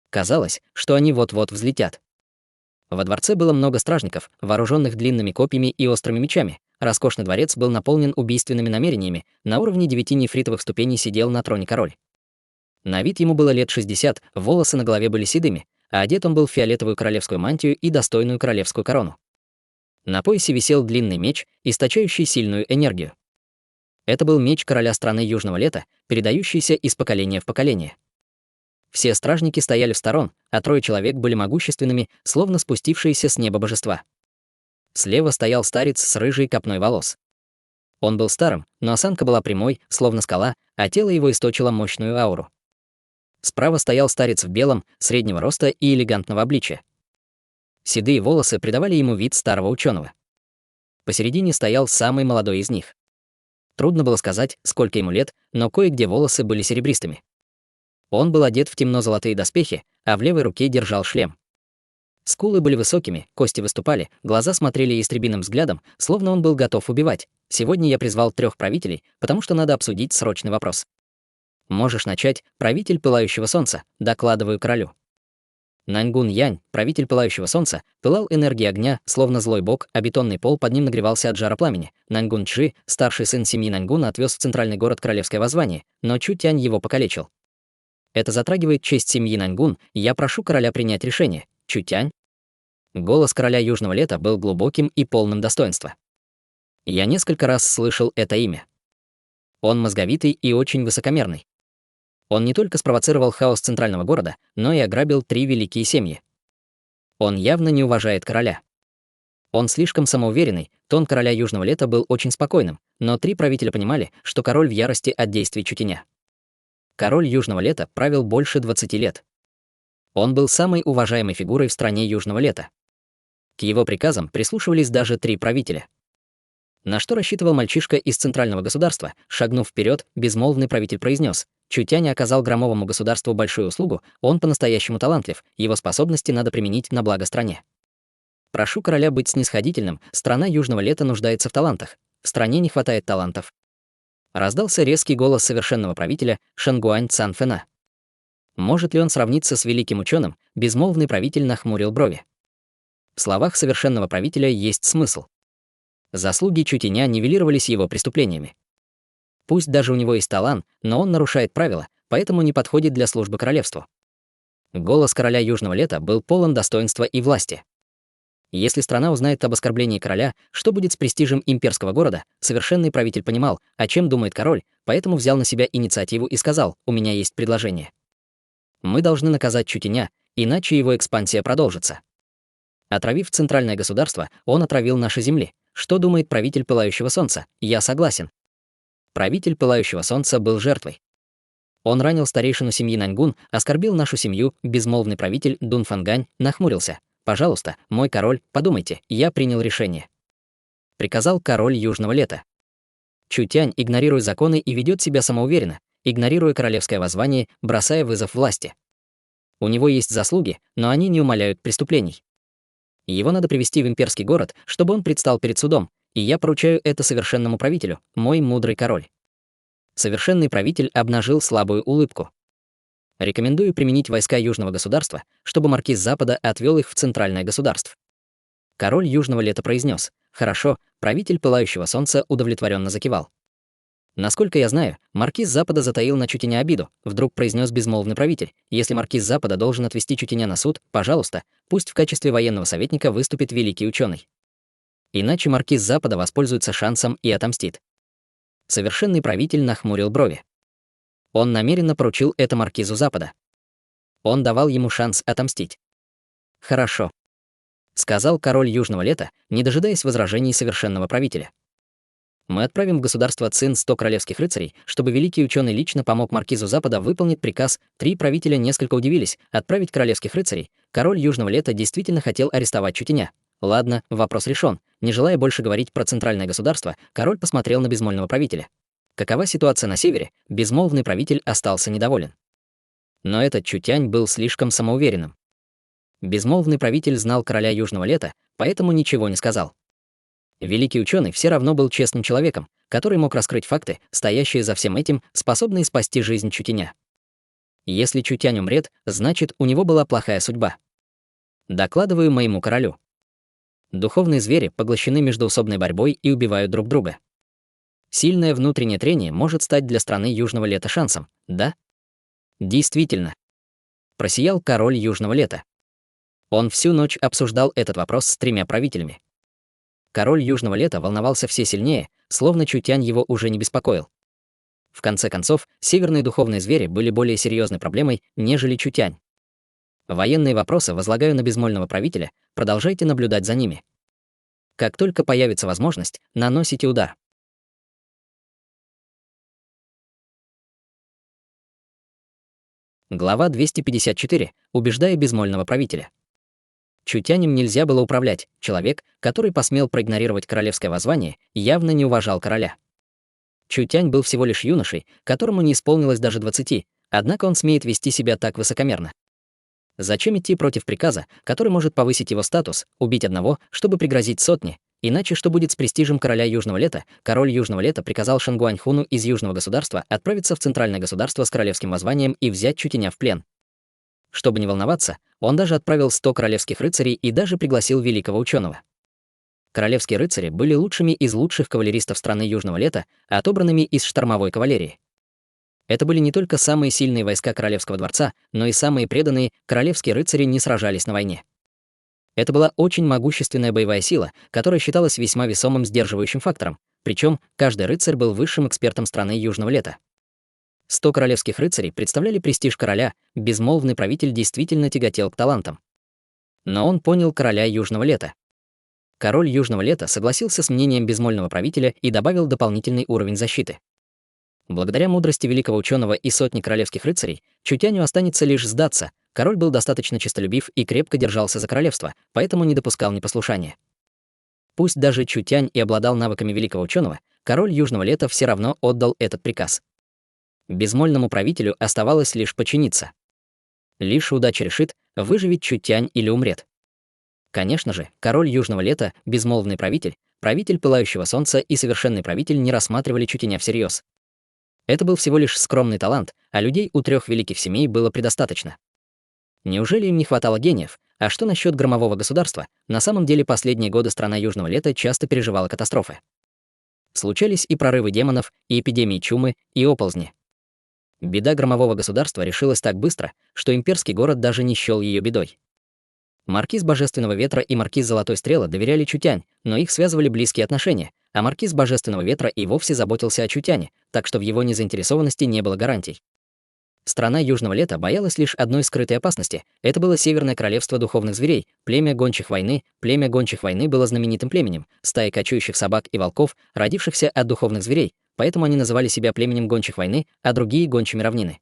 Казалось, что они вот-вот взлетят. Во дворце было много стражников, вооруженных длинными копьями и острыми мечами. Роскошный дворец был наполнен убийственными намерениями, на уровне 9 нефритовых ступеней сидел на троне король. На вид ему было лет 60, волосы на голове были седыми, а одет он был в фиолетовую королевскую мантию и достойную королевскую корону. На поясе висел длинный меч, источающий сильную энергию. Это был меч короля страны Южного Лета, передающийся из поколения в поколение. Все стражники стояли в сторон, а 3 человек были могущественными, словно спустившиеся с неба божества. Слева стоял старец с рыжей копной волос. Он был старым, но осанка была прямой, словно скала, а тело его источило мощную ауру. Справа стоял старец в белом, среднего роста и элегантного обличия. Седые волосы придавали ему вид старого ученого. Посередине стоял самый молодой из них. Трудно было сказать, сколько ему лет, но кое-где волосы были серебристыми. Он был одет в темно-золотые доспехи, а в левой руке держал шлем. Скулы были высокими, кости выступали, глаза смотрели истребиным взглядом, словно он был готов убивать. Сегодня я призвал 3 правителей, потому что надо обсудить срочный вопрос. Можешь начать, правитель Пылающего Солнца, докладываю королю. Наньгун Янь, правитель Пылающего Солнца, пылал энергией огня, словно злой бог, а бетонный пол под ним нагревался от жара пламени. Наньгун Чжи, старший сын семьи Наньгуна, отвез в центральный город королевское воззвание, но Чутянь его покалечил. Это затрагивает честь семьи Наньгун, я прошу короля принять решение. Чутянь. Голос короля Южного Лета был глубоким и полным достоинства. Я несколько раз слышал это имя. Он мозговитый и очень высокомерный. Он не только спровоцировал хаос центрального города, но и ограбил 3 великие семьи. Он явно не уважает короля. Он слишком самоуверенный, тон короля Южного Лета был очень спокойным, но 3 правителя понимали, что король в ярости от действий Чутеня. Король Южного Лета правил больше 20 лет. Он был самой уважаемой фигурой в стране Южного Лета. К его приказам прислушивались даже 3 правителя. На что рассчитывал мальчишка из центрального государства? Шагнув вперед, безмолвный правитель произнес: Чутянь оказал громовому государству большую услугу, он по-настоящему талантлив, его способности надо применить на благо стране. Прошу короля быть снисходительным, страна Южного Лета нуждается в талантах, в стране не хватает талантов. Раздался резкий голос совершенного правителя Шангуань Цанфэна. Может ли он сравниться с великим ученым? Безмолвный правитель нахмурил брови. В словах совершенного правителя есть смысл. Заслуги Чутеня нивелировались его преступлениями. Пусть даже у него есть талант, но он нарушает правила, поэтому не подходит для службы королевству. Голос короля Южного Лета был полон достоинства и власти. Если страна узнает об оскорблении короля, что будет с престижем имперского города? Совершенный правитель понимал, о чем думает король, поэтому взял на себя инициативу и сказал: «У меня есть предложение. Мы должны наказать Чутеня, иначе его экспансия продолжится. Отравив центральное государство, он отравил наши земли. Что думает правитель Пылающего Солнца? Я согласен». Правитель Пылающего Солнца был жертвой. Он ранил старейшину семьи Наньгун, оскорбил нашу семью. Безмолвный правитель Дун Фангань нахмурился. «Пожалуйста, мой король, подумайте, я принял решение», — приказал король Южного Лета. Чутянь игнорирует законы и ведет себя самоуверенно, игнорируя королевское воззвание, бросая вызов власти. У него есть заслуги, но они не умаляют преступлений. Его надо привести в имперский город, чтобы он предстал перед судом, и я поручаю это совершенному правителю, мой мудрый король. Совершенный правитель обнажил слабую улыбку. Рекомендую применить войска Южного государства, чтобы маркиз Запада отвел их в центральное государство. Король Южного Лета произнес: «Хорошо», правитель Пылающего Солнца удовлетворенно закивал. «Насколько я знаю, маркиз Запада затаил на Чутеня обиду», вдруг произнес безмолвный правитель. «Если маркиз Запада должен отвести Чутеня на суд, пожалуйста, пусть в качестве военного советника выступит великий ученый. Иначе маркиз Запада воспользуется шансом и отомстит». Совершенный правитель нахмурил брови. Он намеренно поручил это маркизу Запада. Он давал ему шанс отомстить. «Хорошо», — сказал король Южного Лета, не дожидаясь возражений совершенного правителя. «Мы отправим в государство Цин 100 королевских рыцарей, чтобы великий ученый лично помог маркизу Запада выполнить приказ». 3 правителя несколько удивились. Отправить королевских рыцарей? Король Южного Лета действительно хотел арестовать Чутеня. Ладно, вопрос решен. Не желая больше говорить про центральное государство, король посмотрел на безмолвного правителя. Какова ситуация на севере? Безмолвный правитель остался недоволен. Но этот Чутянь был слишком самоуверенным. Безмолвный правитель знал короля Южного Лета, поэтому ничего не сказал. Великий ученый все равно был честным человеком, который мог раскрыть факты, стоящие за всем этим, способные спасти жизнь Чутеня. Если Чутянь умрет, значит, у него была плохая судьба. Докладываю моему королю. Духовные звери поглощены междоусобной борьбой и убивают друг друга. Сильное внутреннее трение может стать для страны Южного Лета шансом, да? Действительно. Просиял король Южного Лета. Он всю ночь обсуждал этот вопрос с 3 правителями. Король Южного Лета волновался все сильнее, словно Чутянь его уже не беспокоил. В конце концов, северные духовные звери были более серьезной проблемой, нежели Чутянь. Военные вопросы возлагаю на безмолвного правителя, продолжайте наблюдать за ними. Как только появится возможность, наносите удар. Глава 254. Убеждая безмолвного правителя. Чутянем нельзя было управлять. Человек, который посмел проигнорировать королевское воззвание, явно не уважал короля. Чутянь был всего лишь юношей, которому не исполнилось даже 20, однако он смеет вести себя так высокомерно. Зачем идти против приказа, который может повысить его статус, убить одного, чтобы пригрозить сотни? Иначе что будет с престижем короля Южного Лета? Король Южного Лета приказал Шангуаньхуну из Южного государства отправиться в центральное государство с королевским воззванием и взять Чутеня в плен. Чтобы не волноваться, он даже отправил 100 королевских рыцарей и даже пригласил великого ученого. Королевские рыцари были лучшими из лучших кавалеристов страны Южного Лета, отобранными из штормовой кавалерии. Это были не только самые сильные войска королевского дворца, но и самые преданные. Королевские рыцари не сражались на войне. Это была очень могущественная боевая сила, которая считалась весьма весомым сдерживающим фактором, причем каждый рыцарь был высшим экспертом страны Южного Лета. 100 королевских рыцарей представляли престиж короля, безмолвный правитель действительно тяготел к талантам. Но он понял короля Южного Лета. Король Южного Лета согласился с мнением безмольного правителя и добавил дополнительный уровень защиты. Благодаря мудрости великого ученого и сотни королевских рыцарей, Чутяню останется лишь сдаться. Король был достаточно честолюбив и крепко держался за королевство, поэтому не допускал непослушания. Пусть даже Чутянь и обладал навыками великого ученого, король Южного Лета все равно отдал этот приказ. Безмольному правителю оставалось лишь подчиниться. Лишь удача решит, выживет Чутянь или умрет. Конечно же, король Южного Лета, безмолвный правитель, правитель Пылающего Солнца и совершенный правитель не рассматривали Чутяня всерьез. Это был всего лишь скромный талант, а людей у 3 великих семей было предостаточно. Неужели им не хватало гениев? А что насчет громового государства? На самом деле последние годы страна Южного Лета часто переживала катастрофы. Случались и прорывы демонов, и эпидемии чумы, и оползни. Беда громового государства решилась так быстро, что имперский город даже не счёл ее бедой. Маркиз Божественного Ветра и Маркиз Золотой Стрелы доверяли Чутянь, но их связывали близкие отношения, а Маркиз Божественного Ветра и вовсе заботился о Чутяне, так что в его незаинтересованности не было гарантий. Страна Южного Лета боялась лишь одной скрытой опасности. Это было Северное Королевство Духовных Зверей, племя Гончих Войны. Племя Гончих Войны было знаменитым племенем, стаей кочующих собак и волков, родившихся от духовных зверей, поэтому они называли себя племенем Гончих Войны, а другие — Гончими Равнины.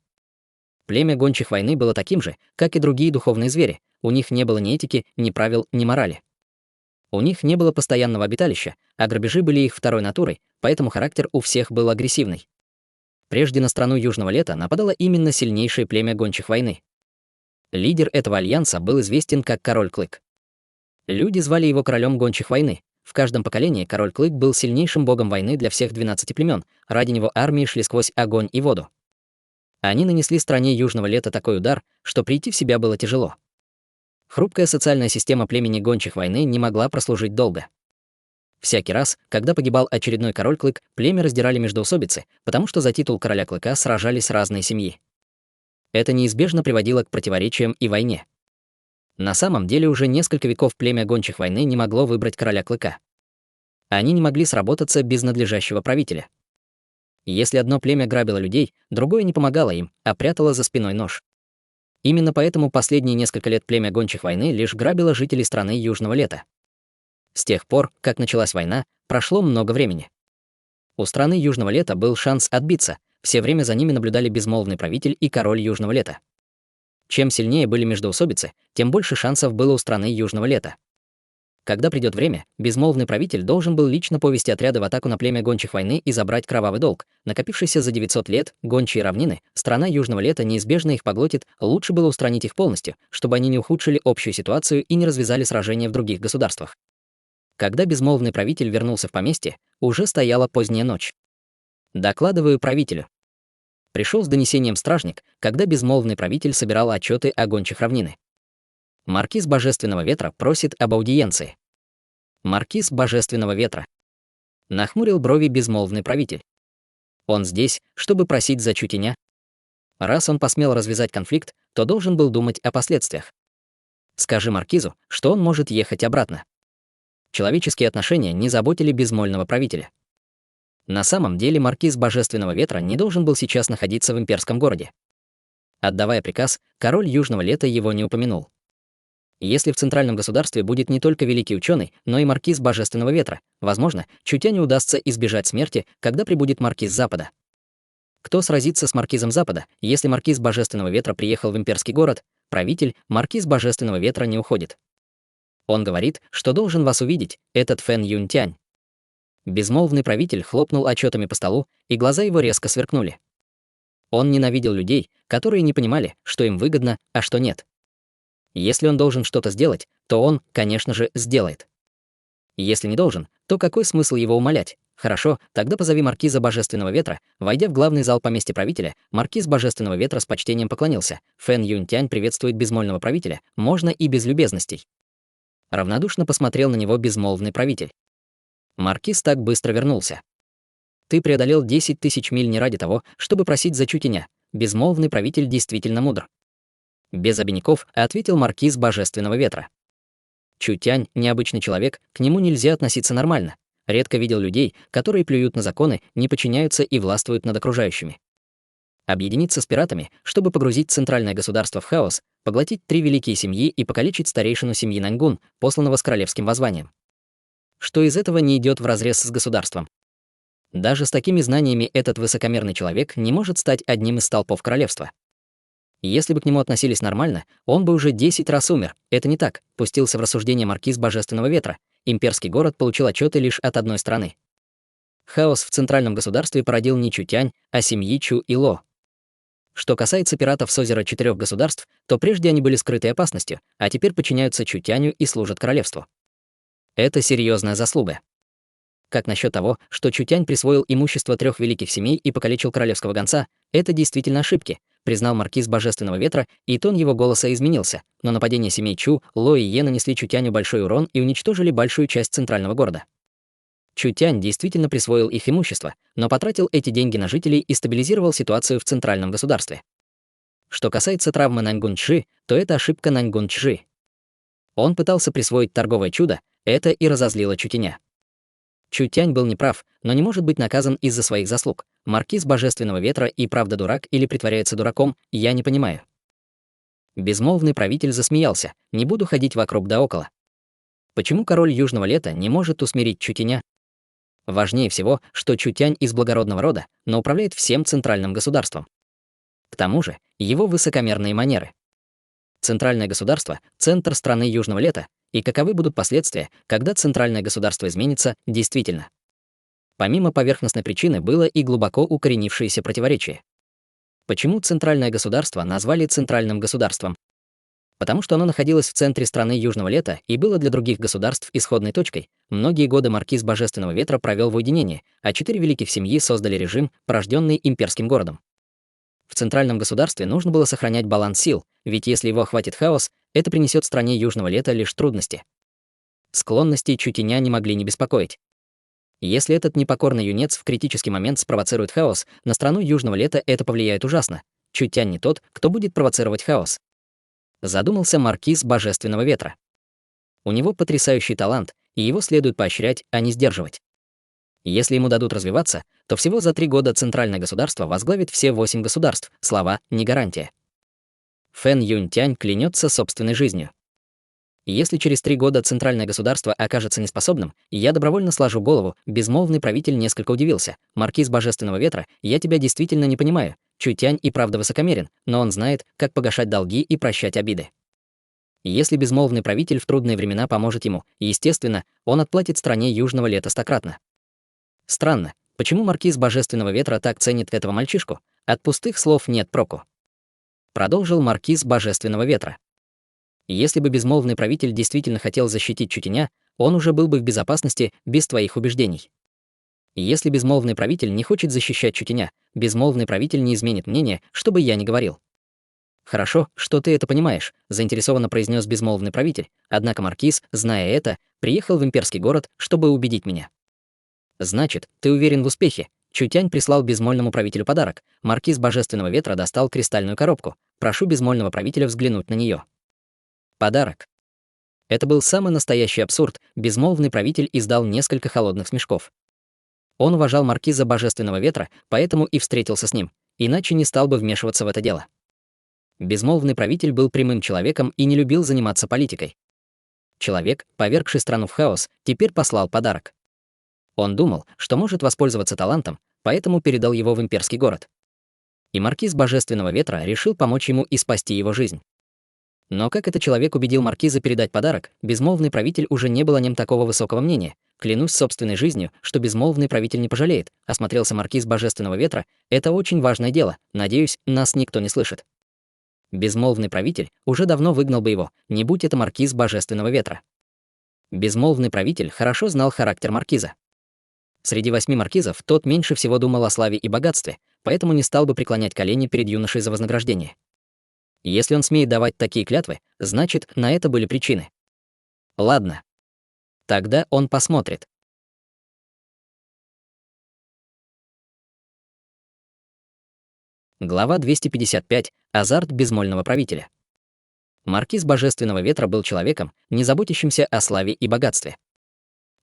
Племя Гончих Войны было таким же, как и другие духовные звери. У них не было ни этики, ни правил, ни морали. У них не было постоянного обиталища, а грабежи были их второй натурой, поэтому характер у всех был агрессивный. Прежде на страну Южного Лета нападало именно сильнейшее племя Гончих Войны. Лидер этого альянса был известен как Король Клык. Люди звали его Королем Гончих Войны. В каждом поколении Король Клык был сильнейшим богом войны для всех 12 племен, ради него армии шли сквозь огонь и воду. Они нанесли стране Южного Лета такой удар, что прийти в себя было тяжело. Хрупкая социальная система племени Гончих Войны не могла прослужить долго. Всякий раз, когда погибал очередной Король Клык, племя раздирали междоусобицы, потому что за титул Короля Клыка сражались разные семьи. Это неизбежно приводило к противоречиям и войне. На самом деле уже несколько веков племя Гончих Войны не могло выбрать Короля Клыка. Они не могли сработаться без надлежащего правителя. Если одно племя грабило людей, другое не помогало им, а прятало за спиной нож. Именно поэтому последние несколько лет племя Гончих Войны лишь грабило жителей страны Южного Лета. С тех пор, как началась война, прошло много времени. У страны Южного Лета был шанс отбиться, все время за ними наблюдали безмолвный правитель и король Южного Лета. Чем сильнее были междоусобицы, тем больше шансов было у страны Южного Лета. Когда придет время, безмолвный правитель должен был лично повести отряды в атаку на племя Гончих Войны и забрать кровавый долг, накопившийся за 900 лет, Гончие Равнины, страна Южного Лета неизбежно их поглотит, лучше было устранить их полностью, чтобы они не ухудшили общую ситуацию и не развязали сражения в других государствах. Когда безмолвный правитель вернулся в поместье, уже стояла поздняя ночь. Докладываю правителю. Пришел с донесением стражник, когда безмолвный правитель собирал отчеты о Гончих Равнины. Маркиз Божественного Ветра просит об аудиенции. Маркиз Божественного Ветра. Нахмурил брови безмолвный правитель. Он здесь, чтобы просить за Чутяня. Раз он посмел развязать конфликт, то должен был думать о последствиях. Скажи маркизу, что он может ехать обратно. Человеческие отношения не заботили безмольного правителя. На самом деле маркиз Божественного Ветра не должен был сейчас находиться в имперском городе. Отдавая приказ, король Южного Лета его не упомянул. Если в центральном государстве будет не только великий ученый, но и маркиз Божественного Ветра, возможно, Чутяню удастся избежать смерти, когда прибудет маркиз Запада. Кто сразится с маркизом Запада, если маркиз Божественного Ветра приехал в имперский город? Правитель, маркиз Божественного Ветра не уходит. Он говорит, что должен вас увидеть, этот Фэн Юнтянь. Безмолвный правитель хлопнул отчетами по столу, и глаза его резко сверкнули. Он ненавидел людей, которые не понимали, что им выгодно, а что нет. Если он должен что-то сделать, то он, конечно же, сделает. Если не должен, то какой смысл его умолять? Хорошо, тогда позови маркиза Божественного Ветра. Войдя в главный зал поместья правителя, маркиз Божественного Ветра с почтением поклонился. Фэн Юнтянь приветствует безмольного правителя, можно и без любезностей. Равнодушно посмотрел на него безмолвный правитель. Маркиз так быстро вернулся. Ты преодолел 10 000 миль не ради того, чтобы просить за Чутяня. Безмолвный правитель действительно мудр. Без обиняков ответил маркиз Божественного Ветра. Чутянь — необычный человек, к нему нельзя относиться нормально. Редко видел людей, которые плюют на законы, не подчиняются и властвуют над окружающими. Объединиться с пиратами, чтобы погрузить центральное государство в хаос, поглотить 3 великие семьи и покалечить старейшину семьи Наньгун, посланного с королевским воззванием. что из этого не идет вразрез с государством. Даже с такими знаниями этот высокомерный человек не может стать одним из столпов королевства. Если бы к нему относились нормально, он бы уже 10 раз умер. Это не так, пустился в рассуждение маркиз Божественного Ветра. Имперский город получил отчеты лишь от одной страны. Хаос в центральном государстве породил не Чутянь, а семьи Чу и Ло. Что касается пиратов с озера 4 государств, то прежде они были скрытой опасностью, а теперь подчиняются Чутяню и служат королевству. Это серьезная заслуга. Как насчет того, что Чутянь присвоил имущество 3 великих семей и покалечил королевского гонца, это действительно ошибки, признал маркиз Божественного Ветра, и тон его голоса изменился, но нападение семей Чу, Ло и Е нанесли Чутяню большой урон и уничтожили большую часть центрального города. Чутянь действительно присвоил их имущество, но потратил эти деньги на жителей и стабилизировал ситуацию в центральном государстве. Что касается травмы Наньгун-Чжи, то это ошибка Наньгун-Чжи. Он пытался присвоить торговое чудо, это и разозлило Чутяня. Чутянь был неправ, но не может быть наказан из-за своих заслуг. Маркиз Божественного Ветра и правда дурак или притворяется дураком, я не понимаю. Безмолвный правитель засмеялся, не буду ходить вокруг да около. Почему король Южного Лета не может усмирить Чутяня? Важнее всего, что Чутянь из благородного рода, но управляет всем центральным государством. К тому же, его высокомерные манеры. Центральное государство — центр страны Южного Лета, и каковы будут последствия, когда центральное государство изменится действительно. Помимо поверхностной причины было и глубоко укоренившееся противоречие. Почему центральное государство назвали центральным государством? Потому что оно находилось в центре страны Южного Лета и было для других государств исходной точкой. Многие годы маркиз Божественного Ветра провел в уединении, а 4 великих семьи создали режим, порожденный имперским городом. В центральном государстве нужно было сохранять баланс сил, ведь если его охватит хаос, это принесет стране Южного Лета лишь трудности. Склонности Чутяня не могли не беспокоить. Если этот непокорный юнец в критический момент спровоцирует хаос, на страну Южного Лета это повлияет ужасно. Чутянь не тот, кто будет провоцировать хаос. Задумался маркиз Божественного Ветра. У него потрясающий талант, и его следует поощрять, а не сдерживать. Если ему дадут развиваться, то всего за 3 года центральное государство возглавит все 8 государств. Слова — не гарантия. Фэн Юньтянь клянется собственной жизнью. Если через 3 года центральное государство окажется неспособным, я добровольно сложу голову. Безмолвный правитель несколько удивился. Маркиз Божественного Ветра, я тебя действительно не понимаю. Чутянь и правда высокомерен, но он знает, как погашать долги и прощать обиды. Если безмолвный правитель в трудные времена поможет ему, естественно, он отплатит стране Южного Лета стократно. Странно, почему маркиз Божественного Ветра так ценит этого мальчишку? От пустых слов нет проку. Продолжил маркиз Божественного Ветра. Если бы безмолвный правитель действительно хотел защитить Чутяня, он уже был бы в безопасности без твоих убеждений. Если безмолвный правитель не хочет защищать Чутяня, безмолвный правитель не изменит мнение, что бы я ни говорил. «Хорошо, что ты это понимаешь», — заинтересованно произнес безмолвный правитель, однако маркиз, зная это, приехал в имперский город, чтобы убедить меня. «Значит, ты уверен в успехе?» Чутянь прислал безмольному правителю подарок. Маркиз Божественного Ветра достал кристальную коробку. Прошу безмольного правителя взглянуть на нее. Подарок. Это был самый настоящий абсурд. Безмолвный правитель издал несколько холодных смешков. Он уважал маркиза Божественного Ветра, поэтому и встретился с ним, иначе не стал бы вмешиваться в это дело. Безмолвный правитель был прямым человеком и не любил заниматься политикой. Человек, повергший страну в хаос, теперь послал подарок. Он думал, что может воспользоваться талантом, поэтому передал его в имперский город. И маркиз Божественного Ветра решил помочь ему и спасти его жизнь. Но как этот человек убедил маркиза передать подарок, безмолвный правитель уже не был о нем такого высокого мнения. Клянусь собственной жизнью, что безмолвный правитель не пожалеет, осмотрелся маркиз Божественного Ветра. Это очень важное дело, надеюсь, нас никто не слышит. Безмолвный правитель уже давно выгнал бы его, не будь это маркиз Божественного Ветра. Безмолвный правитель хорошо знал характер маркиза. Среди 8 маркизов тот меньше всего думал о славе и богатстве, поэтому не стал бы преклонять колени перед юношей за вознаграждение. Если он смеет давать такие клятвы, значит, на это были причины. Ладно. Тогда он посмотрит. Глава 255. Азарт безмольного правителя. Маркиз Божественного Ветра был человеком, не заботящимся о славе и богатстве.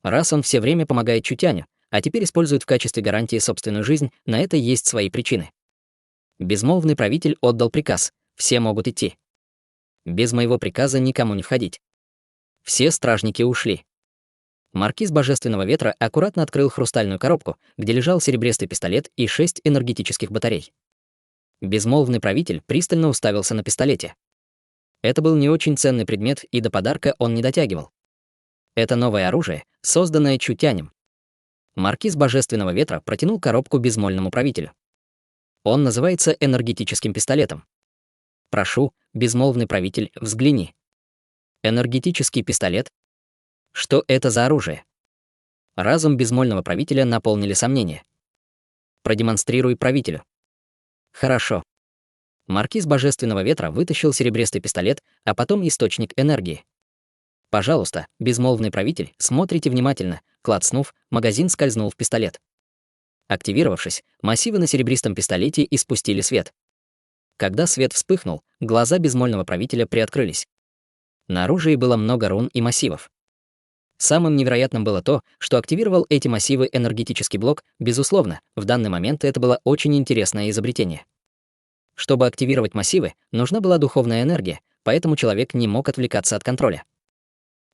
Раз он все время помогает Чутяню, а теперь использует в качестве гарантии собственную жизнь, на это есть свои причины. Безмолвный правитель отдал приказ: все могут идти. Без моего приказа никому не входить. Все стражники ушли. Маркиз Божественного Ветра аккуратно открыл хрустальную коробку, где лежал серебристый пистолет и 6 энергетических батарей. Безмолвный правитель пристально уставился на пистолете. Это был не очень ценный предмет, и до подарка он не дотягивал. Это новое оружие, созданное Чутянем. Маркиз Божественного Ветра протянул коробку безмольному правителю. Он называется энергетическим пистолетом. Прошу, безмолвный правитель, взгляни. Энергетический пистолет? Что это за оружие? Разум безмольного правителя наполнили сомнения. Продемонстрируй правителю. Хорошо. Маркиз Божественного Ветра вытащил серебристый пистолет, а потом источник энергии. Пожалуйста, безмолвный правитель, смотрите внимательно. Клацнув, магазин скользнул в пистолет. Активировавшись, массивы на серебристом пистолете испустили свет. Когда свет вспыхнул, глаза безмольного правителя приоткрылись. На оружии было много рун и массивов. Самым невероятным было то, что активировал эти массивы энергетический блок, безусловно, в данный момент это было очень интересное изобретение. Чтобы активировать массивы, нужна была духовная энергия, поэтому человек не мог отвлекаться от контроля.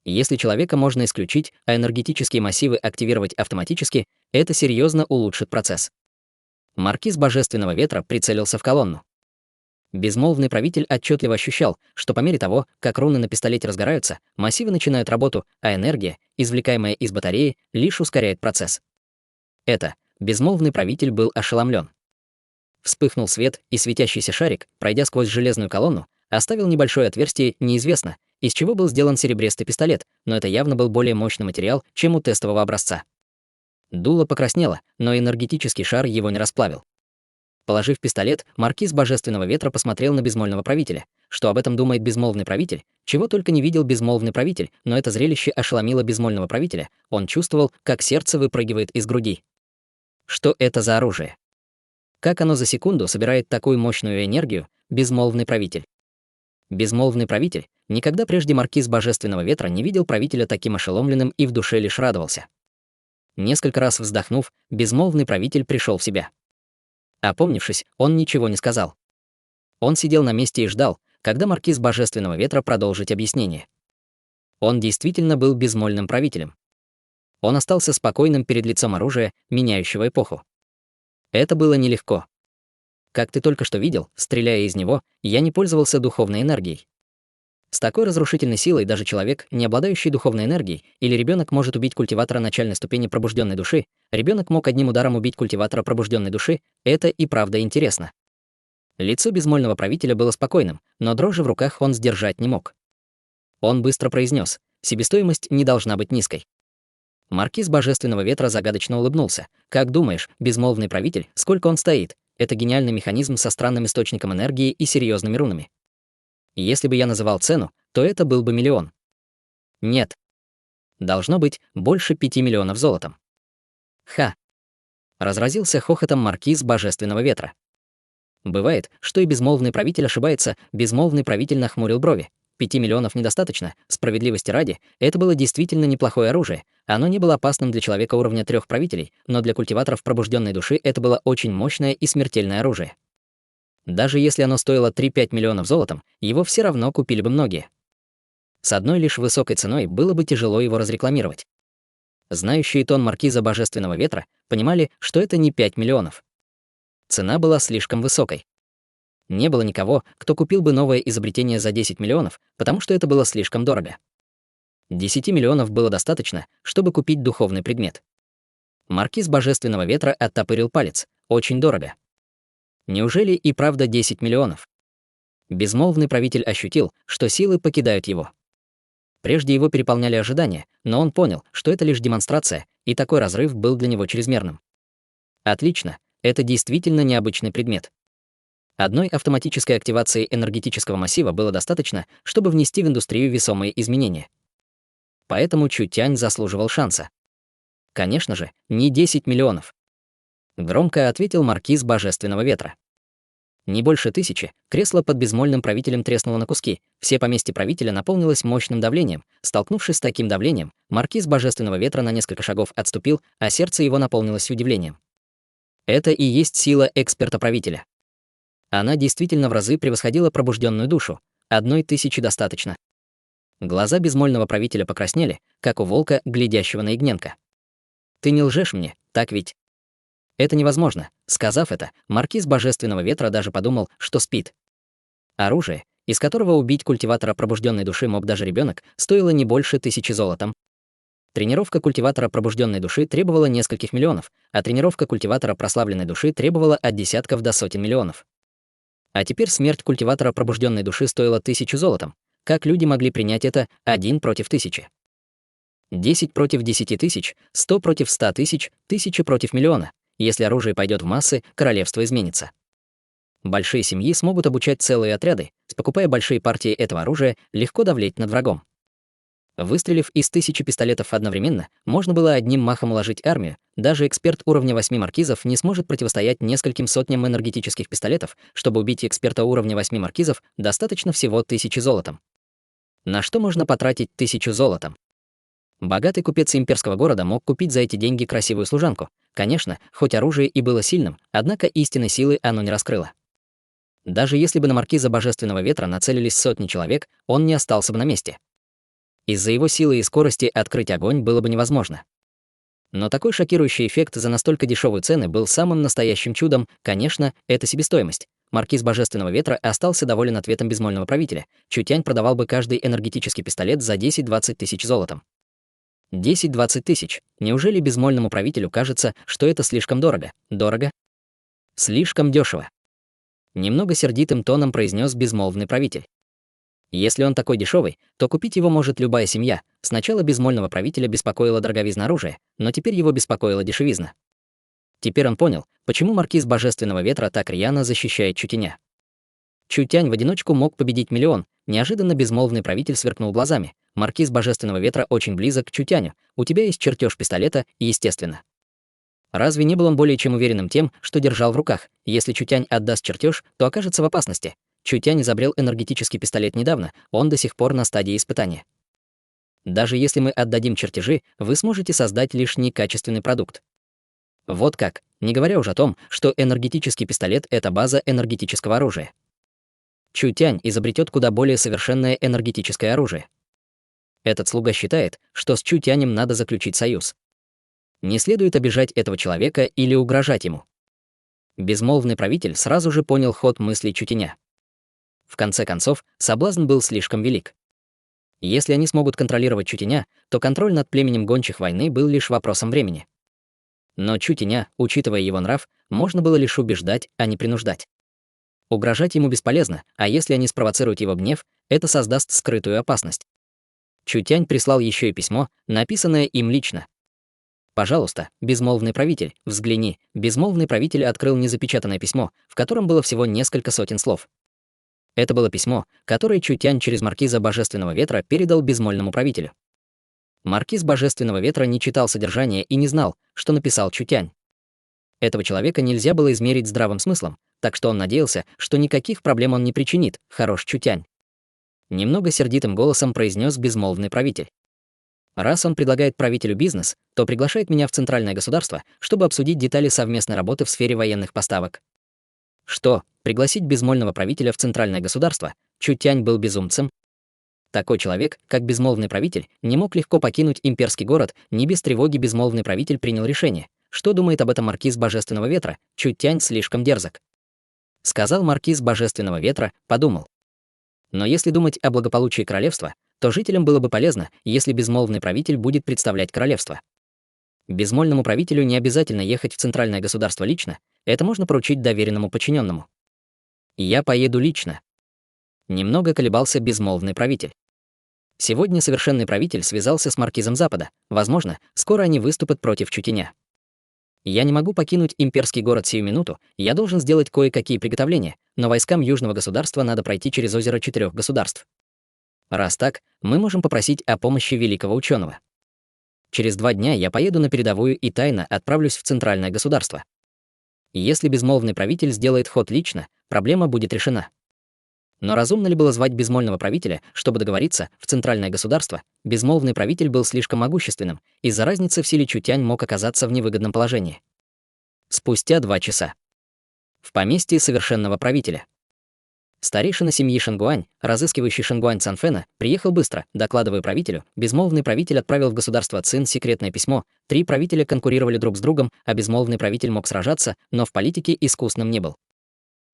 Если человека можно исключить, а энергетические массивы активировать автоматически, это серьезно улучшит процесс. Маркиз Божественного Ветра прицелился в колонну. Безмолвный правитель отчетливо ощущал, что по мере того, как руны на пистолете разгораются, массивы начинают работу, а энергия, извлекаемая из батареи, лишь ускоряет процесс. Безмолвный правитель был ошеломлен. Вспыхнул свет, и светящийся шарик, пройдя сквозь железную колонну, оставил небольшое отверстие, неизвестно, из чего был сделан серебристый пистолет, но это явно был более мощный материал, чем у тестового образца. Дуло покраснело, но энергетический шар его не расплавил. Положив пистолет, Маркиз Божественного Ветра посмотрел на безмольного правителя. Что об этом думает безмолвный правитель? Чего только не видел безмолвный правитель, но это зрелище ошеломило безмольного правителя. Он чувствовал, как сердце выпрыгивает из груди. Что это за оружие? Как оно за секунду собирает такую мощную энергию, безмолвный правитель? Безмолвный правитель, никогда прежде Маркиз Божественного Ветра не видел правителя таким ошеломленным и в душе лишь радовался. Несколько раз вздохнув, безмолвный правитель пришел в себя. Опомнившись, он ничего не сказал. Он сидел на месте и ждал, когда Маркиз Божественного Ветра продолжит объяснение. Он действительно был безмольным правителем. Он остался спокойным перед лицом оружия, меняющего эпоху. Это было нелегко. Как ты только что видел, стреляя из него, я не пользовался духовной энергией. С такой разрушительной силой даже человек, не обладающий духовной энергией, или ребенок может убить культиватора начальной ступени пробужденной души, ребенок мог одним ударом убить культиватора пробужденной души, это и правда интересно. Лицо безмольного правителя было спокойным, но дрожи в руках он сдержать не мог. Он быстро произнес: себестоимость не должна быть низкой. Маркиз Божественного Ветра загадочно улыбнулся. Как думаешь, безмолвный правитель, сколько он стоит? Это гениальный механизм со странным источником энергии и серьезными рунами. Если бы я называл цену, то это был бы 1 миллион. Нет. Должно быть больше 5 миллионов золотом. Ха. Разразился хохотом Маркиз Божественного Ветра. Бывает, что и безмолвный правитель ошибается, безмолвный правитель нахмурил брови. 5 миллионов недостаточно, справедливости ради, это было действительно неплохое оружие. Оно не было опасным для человека уровня 3 правителей, но для культиваторов пробужденной души это было очень мощное и смертельное оружие. Даже если оно стоило 3-5 миллионов золотом, его все равно купили бы многие. С одной лишь высокой ценой было бы тяжело его разрекламировать. Знающие тон Маркиза Божественного Ветра понимали, что это не 5 миллионов. Цена была слишком высокой. Не было никого, кто купил бы новое изобретение за 10 миллионов, потому что это было слишком дорого. 10 миллионов было достаточно, чтобы купить духовный предмет. Маркиз Божественного Ветра оттопырил палец. Очень дорого. Неужели и правда 10 миллионов? Безмолвный правитель ощутил, что силы покидают его. Прежде его переполняли ожидания, но он понял, что это лишь демонстрация, и такой разрыв был для него чрезмерным. Отлично, это действительно необычный предмет. Одной автоматической активации энергетического массива было достаточно, чтобы внести в индустрию весомые изменения. Поэтому Чутянь заслуживал шанса. Конечно же, не 10 миллионов. Громко ответил Маркиз Божественного Ветра. Не больше 1000, кресло под безмольным правителем треснуло на куски, все поместье правителя наполнилось мощным давлением. Столкнувшись с таким давлением, Маркиз Божественного Ветра на несколько шагов отступил, а сердце его наполнилось удивлением. Это и есть сила эксперта-правителя. Она действительно в разы превосходила пробужденную душу. 1000 достаточно. Глаза безмольного правителя покраснели, как у волка, глядящего на ягненка. «Ты не лжешь мне, так ведь?» «Это невозможно». Сказав это, маркиз Божественного Ветра даже подумал, что спит. Оружие, из которого убить культиватора пробужденной души мог даже ребенок, стоило не больше 1000 золотом. Тренировка культиватора пробужденной души требовала нескольких миллионов, а тренировка культиватора прославленной души требовала от десятков до сотен миллионов. А теперь смерть культиватора пробужденной души стоила 1000 золотом. Как люди могли принять это 1 против 1000? 10 против 10 тысяч, 100 против 100 тысяч, 1000 против миллиона. Если оружие пойдет в массы, королевство изменится. Большие семьи смогут обучать целые отряды, покупая большие партии этого оружия, легко давлеть над врагом. Выстрелив из 1000 пистолетов одновременно, можно было одним махом уложить армию. Даже эксперт уровня 8 маркизов не сможет противостоять нескольким сотням энергетических пистолетов. Чтобы убить эксперта уровня 8 маркизов, достаточно всего 1000 золотом. На что можно потратить 1000 золотом? Богатый купец имперского города мог купить за эти деньги красивую служанку. Конечно, хоть оружие и было сильным, однако истинной силы оно не раскрыло. Даже если бы на маркиза Божественного Ветра нацелились сотни человек, он не остался бы на месте. Из-за его силы и скорости открыть огонь было бы невозможно. Но такой шокирующий эффект за настолько дешевые цены был самым настоящим чудом, конечно, это себестоимость. Маркиз Божественного Ветра остался доволен ответом безмольного правителя. Чутянь продавал бы каждый энергетический пистолет за 10-20 тысяч золотом. 10-20 тысяч. Неужели безмольному правителю кажется, что это слишком дорого? Дорого? Слишком дешево. Немного сердитым тоном произнес безмолвный правитель. Если он такой дешевый, то купить его может любая семья. Сначала безмольного правителя беспокоила дороговизна оружия, но теперь его беспокоила дешевизна. Теперь он понял, почему маркиз Божественного Ветра так рьяно защищает Чутяня. Чутянь в одиночку мог победить миллион. Неожиданно безмолвный правитель сверкнул глазами. Маркиз Божественного Ветра очень близок к Чутяню. У тебя есть чертеж пистолета, естественно. Разве не был он более чем уверенным тем, что держал в руках? Если Чутянь отдаст чертеж, то окажется в опасности. Чутянь изобрел энергетический пистолет недавно, он до сих пор на стадии испытания. Даже если мы отдадим чертежи, вы сможете создать лишь некачественный продукт. Вот как, не говоря уже о том, что энергетический пистолет — это база энергетического оружия. Чутянь изобретет куда более совершенное энергетическое оружие. Этот слуга считает, что с Чутянем надо заключить союз. Не следует обижать этого человека или угрожать ему. Безмолвный правитель сразу же понял ход мыслей Чутяня. В конце концов, соблазн был слишком велик. Если они смогут контролировать Чутяня, то контроль над племенем гончих войны был лишь вопросом времени. Но Чутяня, учитывая его нрав, можно было лишь убеждать, а не принуждать. Угрожать ему бесполезно, а если они спровоцируют его гнев, это создаст скрытую опасность. Чутянь прислал еще и письмо, написанное им лично. «Пожалуйста, безмолвный правитель, взгляни». Безмолвный правитель открыл незапечатанное письмо, в котором было всего несколько сотен слов. Это было письмо, которое Чутянь через маркиза Божественного Ветра передал безмольному правителю. Маркиз Божественного Ветра не читал содержание и не знал, что написал Чутянь. Этого человека нельзя было измерить здравым смыслом, так что он надеялся, что никаких проблем он не причинит, хорош Чутянь. Немного сердитым голосом произнес безмолвный правитель. Раз он предлагает правителю бизнес, то приглашает меня в центральное государство, чтобы обсудить детали совместной работы в сфере военных поставок. Что, пригласить безмольного правителя в центральное государство? Чутянь был безумцем? Такой человек, как безмолвный правитель, не мог легко покинуть имперский город, не без тревоги безмолвный правитель принял решение. Что думает об этом маркиз Божественного Ветра? Чутянь слишком дерзок. Сказал маркиз Божественного Ветра, подумал. Но если думать о благополучии королевства, то жителям было бы полезно, если безмолвный правитель будет представлять королевство. Безмольному правителю не обязательно ехать в центральное государство лично, это можно поручить доверенному подчиненному. Я поеду лично. Немного колебался безмолвный правитель. Сегодня совершенный правитель связался с маркизом Запада. Возможно, скоро они выступят против Чутяня. Я не могу покинуть имперский город сию минуту, я должен сделать кое-какие приготовления, но войскам Южного государства надо пройти через озеро 4 государств. Раз так, мы можем попросить о помощи великого ученого. Через 2 дня я поеду на передовую и тайно отправлюсь в центральное государство. Если безмолвный правитель сделает ход лично, проблема будет решена. Но разумно ли было звать безмольного правителя, чтобы договориться, в центральное государство? Безмолвный правитель был слишком могущественным, из-за разницы в силе Чутянь мог оказаться в невыгодном положении. Спустя 2 часа. В поместье совершенного правителя. Старейшина семьи Шангуань, разыскивающий Шангуань Цанфена, приехал быстро, докладывая правителю. Безмолвный правитель отправил в государство Цин секретное письмо. 3 правителя конкурировали друг с другом, а безмолвный правитель мог сражаться, но в политике искусным не был.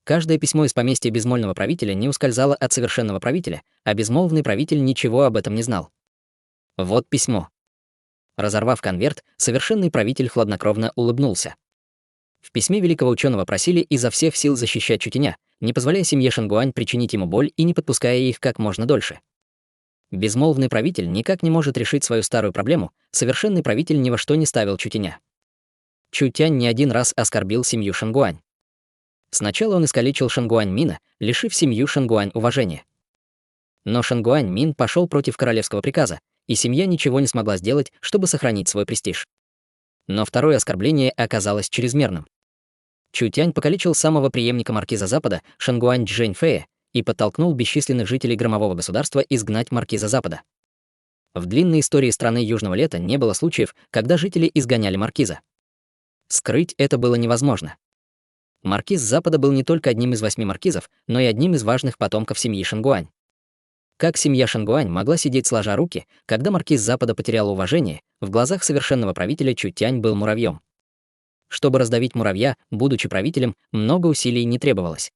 Каждое письмо из поместья безмолвного правителя не ускользало от совершенного правителя, а безмолвный правитель ничего об этом не знал. Вот письмо. Разорвав конверт, совершенный правитель хладнокровно улыбнулся. В письме великого ученого просили изо всех сил защищать Чутеня, не позволяя семье Шангуань причинить ему боль и не подпуская их как можно дольше. Безмолвный правитель никак не может решить свою старую проблему, совершенный правитель ни во что не ставил Чутеня. Чутянь не один раз оскорбил семью Шангуань. Сначала он искалечил Шангуань Мина, лишив семью Шангуань уважения. Но Шангуань Мин пошел против королевского приказа, и семья ничего не смогла сделать, чтобы сохранить свой престиж. Но второе оскорбление оказалось чрезмерным. Чутянь покалечил самого преемника маркиза Запада, Шангуань Чжэньфэя, и подтолкнул бесчисленных жителей громового государства изгнать маркиза Запада. В длинной истории страны Южного Лета не было случаев, когда жители изгоняли маркиза. Скрыть это было невозможно. Маркиз Запада был не только одним из 8 маркизов, но и одним из важных потомков семьи Шангуань. Как семья Шангуань могла сидеть сложа руки, когда маркиз Запада потерял уважение, в глазах совершенного правителя Чутянь был муравьем. Чтобы раздавить муравья, будучи правителем, много усилий не требовалось.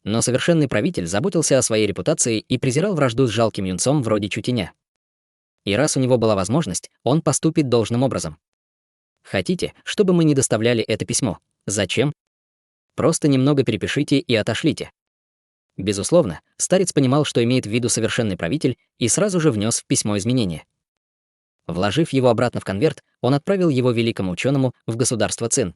Но совершенный правитель заботился о своей репутации и презирал вражду с жалким юнцом вроде Чутеня. И раз у него была возможность, он поступит должным образом. Хотите, чтобы мы не доставляли это письмо? Зачем? Просто немного перепишите и отошлите. Безусловно, старец понимал, что имеет в виду совершенный правитель, и сразу же внес в письмо изменения. Вложив его обратно в конверт, он отправил его великому ученому в государство Цин.